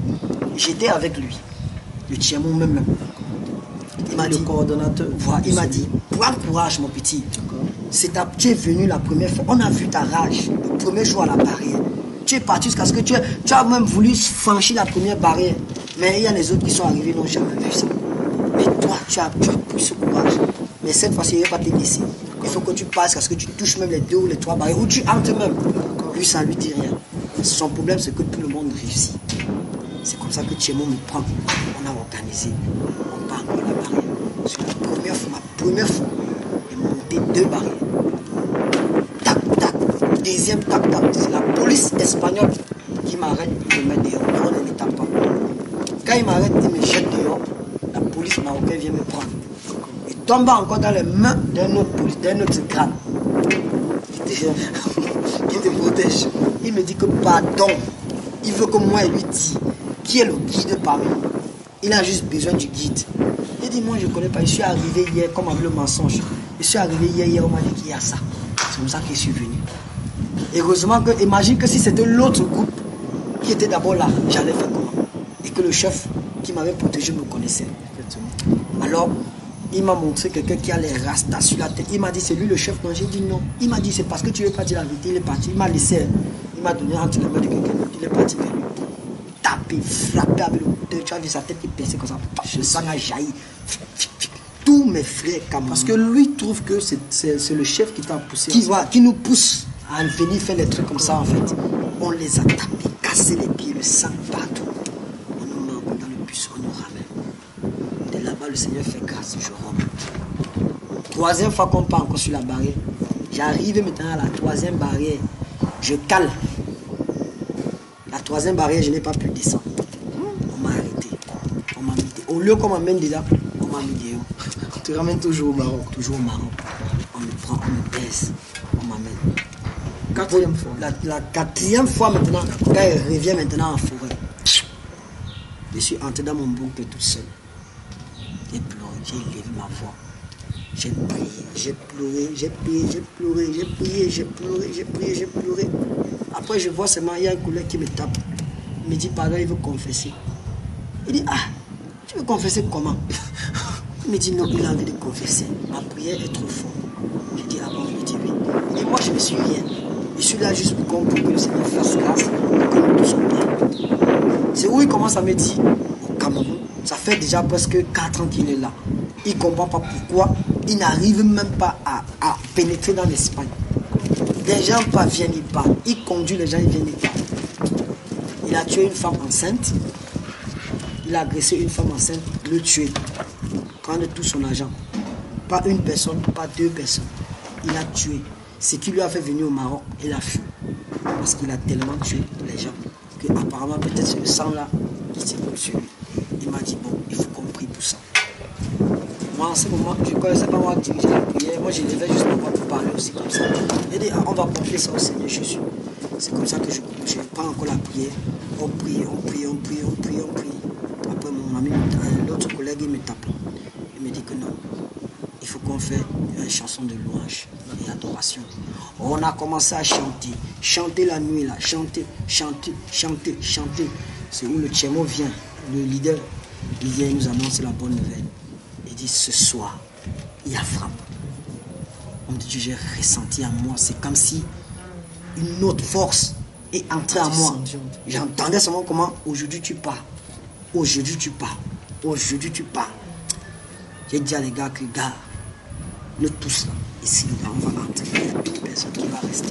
j'étais avec lui, le Tiemo même. Il m'a dit, le coordonnateur. Voilà, il m'a dit, prends courage mon petit. Tu es venu la première fois, on a vu ta rage, le premier jour à la barrière. Tu es parti jusqu'à ce que tu as même voulu franchir la première barrière. Mais il y a les autres qui sont arrivés, n'ont jamais vu ça. Mais toi, tu as pris ce courage. Mais cette fois-ci, il ne va pas te laisser. Il faut que tu passes parce que tu touches même les 2 ou les 3 barrières, ou tu entres même. Lui, ça ne lui dit rien. Son problème, c'est que tout le monde réussit. C'est comme ça que Tiemo me prend. On a organisé. On part à la barrière. C'est la première fois, ma première fois, j'ai monté 2 barrières. Tac, tac. Deuxième tac, tac. C'est la police espagnole qui m'arrête et me met dehors. On ne m'étape pas. Quand il m'arrête et me jette dehors, la police marocaine vient me prendre. Il tombe encore dans les mains d'un autre police, d'un autre crâne. Il te protège. Il me dit que pardon. Il veut que moi lui dise qui est le guide parmi nous. Il a juste besoin du guide. Il dit moi je ne connais pas. Je suis arrivé hier comme avec le mensonge. Je suis arrivé hier on m'a dit qu'il y a ça. C'est comme ça que je suis venu. Heureusement que, imagine que si c'était l'autre groupe qui était d'abord là, j'allais faire comment? Et que le chef qui m'avait protégé me connaissait. Alors, il m'a montré quelqu'un qui a les rastas sur la tête. Il m'a dit, c'est lui le chef. Non, j'ai dit non. Il m'a dit, c'est parce que tu veux pas dire la vérité. Il est parti. Il m'a laissé. Il m'a donné entre les mains de quelqu'un. Il est parti vers lui. Taper, frapper avec le couteau. Tu as vu sa tête qui perçait comme ça. Le sang a jailli. Tous mes frères, parce que lui trouve que c'est le chef qui t'a poussé. Qui nous pousse à venir faire des trucs comme ça en fait. On les a tapés, cassé les pieds, le sang partout. On nous met dans le bus, on nous ramène. De là-bas, le Seigneur fait grâce, je rentre. 3e fois qu'on part encore sur la barrière. J'arrive maintenant à la 3e barrière. Je cale. La 3e barrière, je n'ai pas pu descendre. On m'a arrêté. On m'a mis. Au lieu qu'on m'amène déjà, on m'a mis dehors. On te ramène toujours au Maroc. Toujours au Maroc. On me prend, on me baisse. On m'amène. 4e fois. La 4e fois maintenant, quand elle revient maintenant en forêt. Je suis entré dans mon bunker tout seul. J'ai pleuré, j'ai élevé ma voix. J'ai prié, j'ai pleuré, j'ai prié, j'ai pleuré, j'ai prié, j'ai pleuré, j'ai prié, j'ai pleuré. Après, je vois seulement, il y a un collègue qui me tape. Il me dit, pardon, il veut confesser. Il dit, ah, tu veux confesser comment? Il me dit, non, il a envie de confesser. Ma prière est trop forte. Je dis, ah bon, il me dit oui. Et moi, je ne suis rien. Je suis là juste pour que le Seigneur fasse grâce et que nous tous sommes bien. C'est où il commence à me dire, au Cameroun, ça fait déjà presque 4 ans qu'il est là. Il ne comprend pas pourquoi il n'arrive même pas à pénétrer dans l'Espagne. Les gens viennent, ils parlent. Il conduit les gens, ils viennent, ils parlent. Il a tué une femme enceinte. Il a agressé une femme enceinte, le tuer. Prendre tout son argent. Pas une personne, pas 2 personnes. Il a tué. Ce qui lui a fait venir au Maroc, il a fui. Parce qu'il a tellement tué les gens que apparemment peut-être c'est le sang là qui s'est pris sur lui. Il m'a dit bon, il faut qu'on prie pour ça. Moi en ce moment, je ne connaissais pas moi diriger la prière. Moi je l'ai fait juste pour parler aussi comme ça. Il dit on va confier ça au Seigneur Jésus. C'est comme ça que je prends encore la prière. On prie, on prie, on prie, on prie, on prie. Après mon ami, l'autre collègue, il me tape. Il me dit que non, il faut qu'on fasse une chanson de louange et adoration. On a commencé à chanter. Chanter la nuit là, chanter, chanter, chanter, chanter. C'est où le Tchémo vient, le leader. Il vient nous annoncer la bonne nouvelle. Il dit ce soir, il y a frappe. On me dit, j'ai ressenti à moi, c'est comme si une autre force est entrée en moi. J'entendais seulement comment aujourd'hui tu pars. Aujourd'hui tu pars. Aujourd'hui tu pars. J'ai dit à les gars que gars, le tous là, ici là, on va entrer. Il n'y a plus personne qui va rester.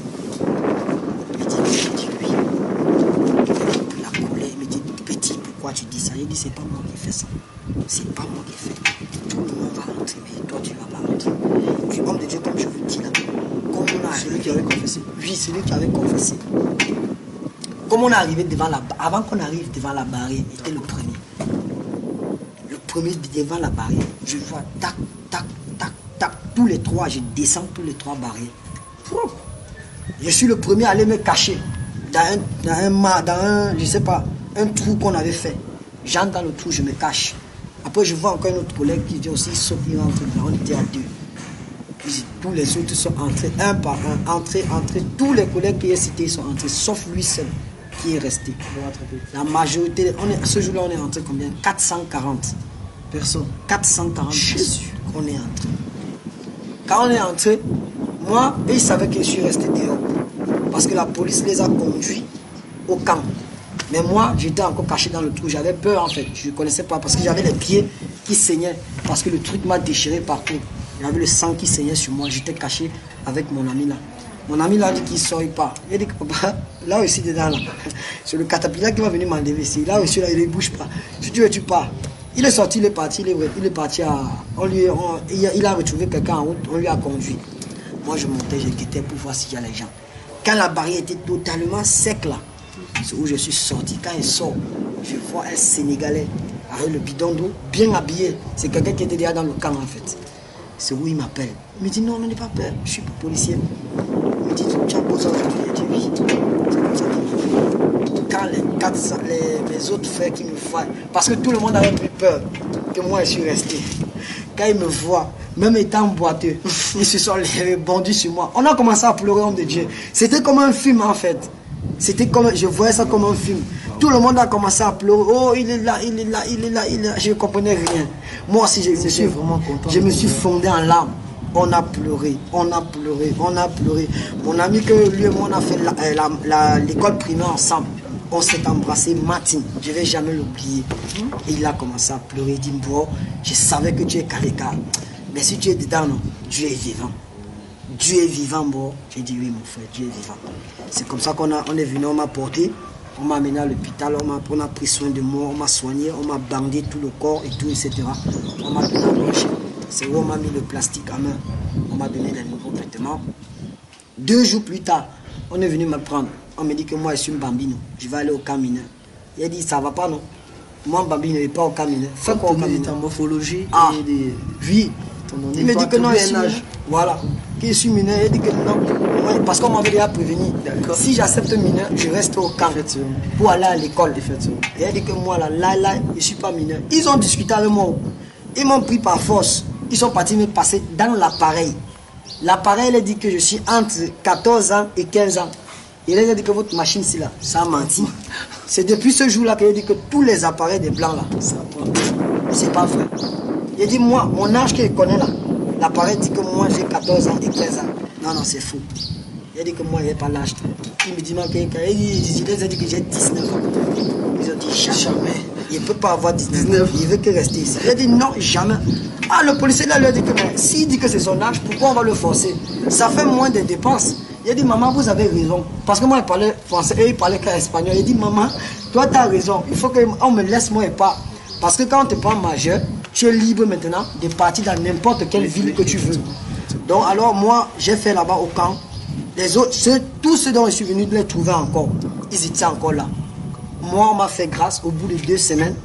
Il me dit oui. Il a collé, il me dit petit, pourquoi tu dis ça? Il dit c'est pas moi qui fais ça. C'est pas moi qui fais. Tout le monde va rentrer, mais toi tu vas pas rentrer. Puis homme de Dieu, comme je vous dis là, comme on a celui qui avait confessé. Oui, celui qui avait confessé. Comme on est arrivé devant la barrière, avant qu'on arrive devant la barrière, il était le premier. Le premier devant la barrière, je vois tac, tac, tac, tac, tous les 3, je descends tous les 3 barrières. Je suis le premier à aller me cacher dans un je sais pas, un trou qu'on avait fait. J'entre dans le trou, je me cache. Après, je vois encore un autre collègue qui vient aussi sortir, on était à 2. Puis, tous les autres sont entrés, un par un, entrés. Tous les collègues qui est cités sont entrés, sauf lui seul qui est resté. La majorité, ce jour-là, on est entré combien? 440 personnes. 440 Jésus. On est entré. Quand on est entré, moi, ils savaient que je suis resté dehors. Parce que la police les a conduits au camp. Mais moi, j'étais encore caché dans le trou. J'avais peur en fait. Je ne connaissais pas parce que j'avais les pieds qui saignaient. Parce que le truc m'a déchiré partout. J'avais le sang qui saignait sur moi. J'étais caché avec mon ami là. Mon ami là a dit qu'il ne sort pas. Il a dit que papa, là aussi dedans là. C'est le caterpillar qui va venir m'enlever ici. Là aussi là, il ne bouge pas. Si tu veux, tu pars. Il est sorti, il est parti. Il est parti à. Il a retrouvé quelqu'un en route. On lui a conduit. Moi je montais, je quittais pour voir s'il y a les gens. Quand la barrière était totalement sec là, c'est où je suis sorti. Quand il sort, je vois un Sénégalais avec le bidon d'eau, bien habillé. C'est quelqu'un qui était déjà dans le camp en fait. C'est où il m'appelle. Il me dit non, n'aie pas peur, je suis pas policier. Il me dit tu as besoin aujourd'hui. Il dit oui. C'est comme ça qu'il me quand les autres frères qui me voient, parce que tout le monde avait pris peur que moi je suis resté. Quand ils me voient, même étant boiteux, ils se sont bondis sur moi. On a commencé à pleurer, homme de Dieu. C'était comme un film en fait. C'était comme, je voyais ça comme un film. Tout le monde a commencé à pleurer. Oh, il est là, il est là, il est là, il est là. Je ne comprenais rien. Moi aussi, je me suis fondé en larmes. On a pleuré, on a pleuré, on a pleuré. Mon ami que lui et moi, on a fait l'école primaire ensemble. On s'est embrassé, Martin. Je ne vais jamais l'oublier. Et il a commencé à pleurer. Il dit, bro, je savais que tu es Kaleka. Mais si tu es dedans, non, Dieu est vivant. Dieu est vivant, bro. J'ai dit, oui, mon frère, Dieu est vivant. C'est comme ça qu'on est venu, on m'a porté. On m'a amené à l'hôpital, on a pris soin de moi, on m'a soigné, on m'a bandé tout le corps et tout, etc. On m'a donné à manger. C'est où on m'a mis le plastique à main. On m'a donné les nouveaux vêtements. 2 jours plus tard, on est venu me prendre. On me dit que moi, je suis un bambino. Je vais aller au camp mineur. Il a dit, ça va pas, non? Moi, bambino, je ne vais pas au camp mineur. Fais quoi au camp mineur? Morphologie et oui. Il me dit que non, il y a un âge. Voilà. Que je suis mineur, il dit que non. Moi, parce qu'on m'avait déjà prévenu. Si j'accepte mineur, je reste au camp pour aller à l'école. Et elle dit que moi, là, je ne suis pas mineur. Ils ont discuté avec moi. Ils m'ont pris par force. Ils sont partis me passer dans l'appareil. L'appareil, elle dit que je suis entre 14 ans et 15 ans. Il a dit que votre machine, c'est là. Ça a menti. C'est depuis ce jour-là qu'il a dit que tous les appareils des blancs, là, c'est pas vrai. Il a dit, moi, mon âge qu'il connaît là, l'appareil dit que moi, j'ai 14 ans et 15 ans. Non, non, c'est faux. Il a dit que moi, il n'y a pas l'âge. Il me dit, il a dit que j'ai 19 ans. Ils ont dit, jamais. Il ne peut pas avoir 19. Il veut que rester ici. Il a dit, non, jamais. Ah, le policier là lui a dit que s'il dit que c'est son âge, pourquoi on va le forcer? Ça fait moins de dépenses. Il a dit, maman, vous avez raison. Parce que moi, il parlait français et il parlait qu'espagnol. Il a dit, maman, toi, tu as raison. Il faut qu'on me laisse moi et pas. Parce que quand on te prend majeur, tu es libre maintenant de partir dans n'importe quelle ville que tu veux. Donc, alors, moi, j'ai fait là-bas au camp. Les autres, tous ceux dont je suis venu de les trouver encore, ils étaient encore là. Moi, on m'a fait grâce. Au bout de 2 semaines,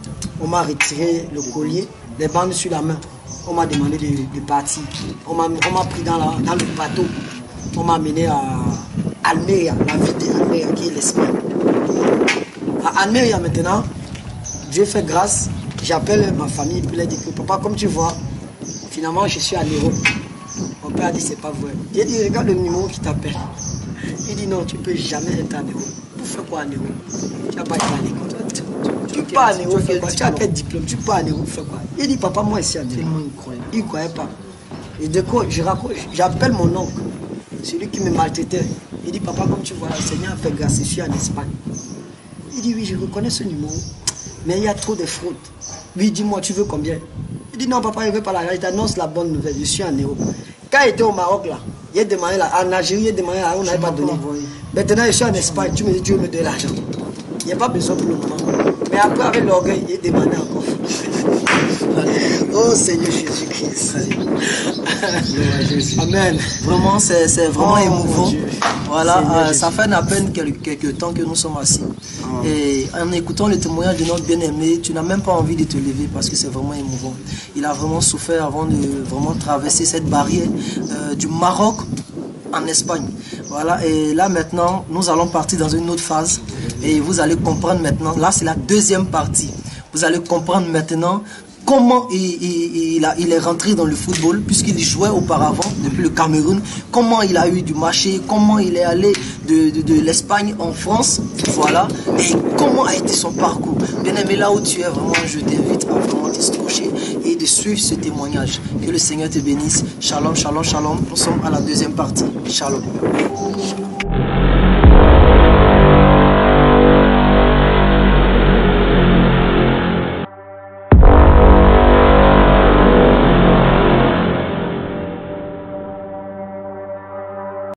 on m'a retiré le collier, les bandes sur la main. On m'a demandé de partir. On m'a pris dans le bateau. On m'a amené à Almeria, la ville d'Almeria qui est l'Espagne. À Almeria maintenant, Dieu fait grâce. J'appelle ma famille puis elle dit que papa, comme tu vois, finalement je suis à Nero. Mon père a dit c'est pas vrai. J'ai dit regarde le numéro qui t'appelle. Il dit non, tu peux jamais être à Nero. Pour faire quoi à Nero? Tu n'as pas été à l'école. Tu pars à Nero, fais quoi? Tu as quel diplôme? Tu pars à Nero, fais quoi? Il dit papa, moi ici à Nero. Il ne croyait pas. Et de quoi j'appelle mon oncle, celui qui me maltraitait. Il dit papa, comme tu vois, le Seigneur a fait grâce, je suis en Espagne. Il dit oui, je reconnais ce numéro, mais il y a trop de fraudes. Oui, dis-moi, tu veux combien? Il dit non papa, il ne veut pas l'argent, il t'annonce la bonne nouvelle, je suis en Nero. Quand il était au Maroc là, il a demandé là, en Algérie, il a demandé là, on n'avait pas donné. Maintenant je suis en Espagne, tu me dis tu veux me donner l'argent. Il n'y a pas besoin pour le moment. Mais après avec l'orgueil, il a demandé encore. Oh Seigneur Jésus-Christ. Amen. Vraiment, c'est vraiment émouvant. Voilà, ça fait à peine quelques temps que nous sommes assis. Et en écoutant le témoignage de notre bien-aimé, tu n'as même pas envie de te lever parce que c'est vraiment émouvant. Il a vraiment souffert avant de vraiment traverser cette barrière du Maroc en Espagne. Voilà, et là maintenant, nous allons partir dans une autre phase. Et vous allez comprendre maintenant, là c'est la deuxième partie. Vous allez comprendre maintenant comment il est rentré dans le football, puisqu'il jouait auparavant, depuis le Cameroun, comment il a eu du marché, comment il est allé de l'Espagne en France, voilà, et comment a été son parcours. Bien aimé, là où tu es, vraiment, je t'invite à vraiment te scotcher et de suivre ce témoignage. Que le Seigneur te bénisse. Shalom, shalom, shalom. Nous sommes à la deuxième partie. Shalom.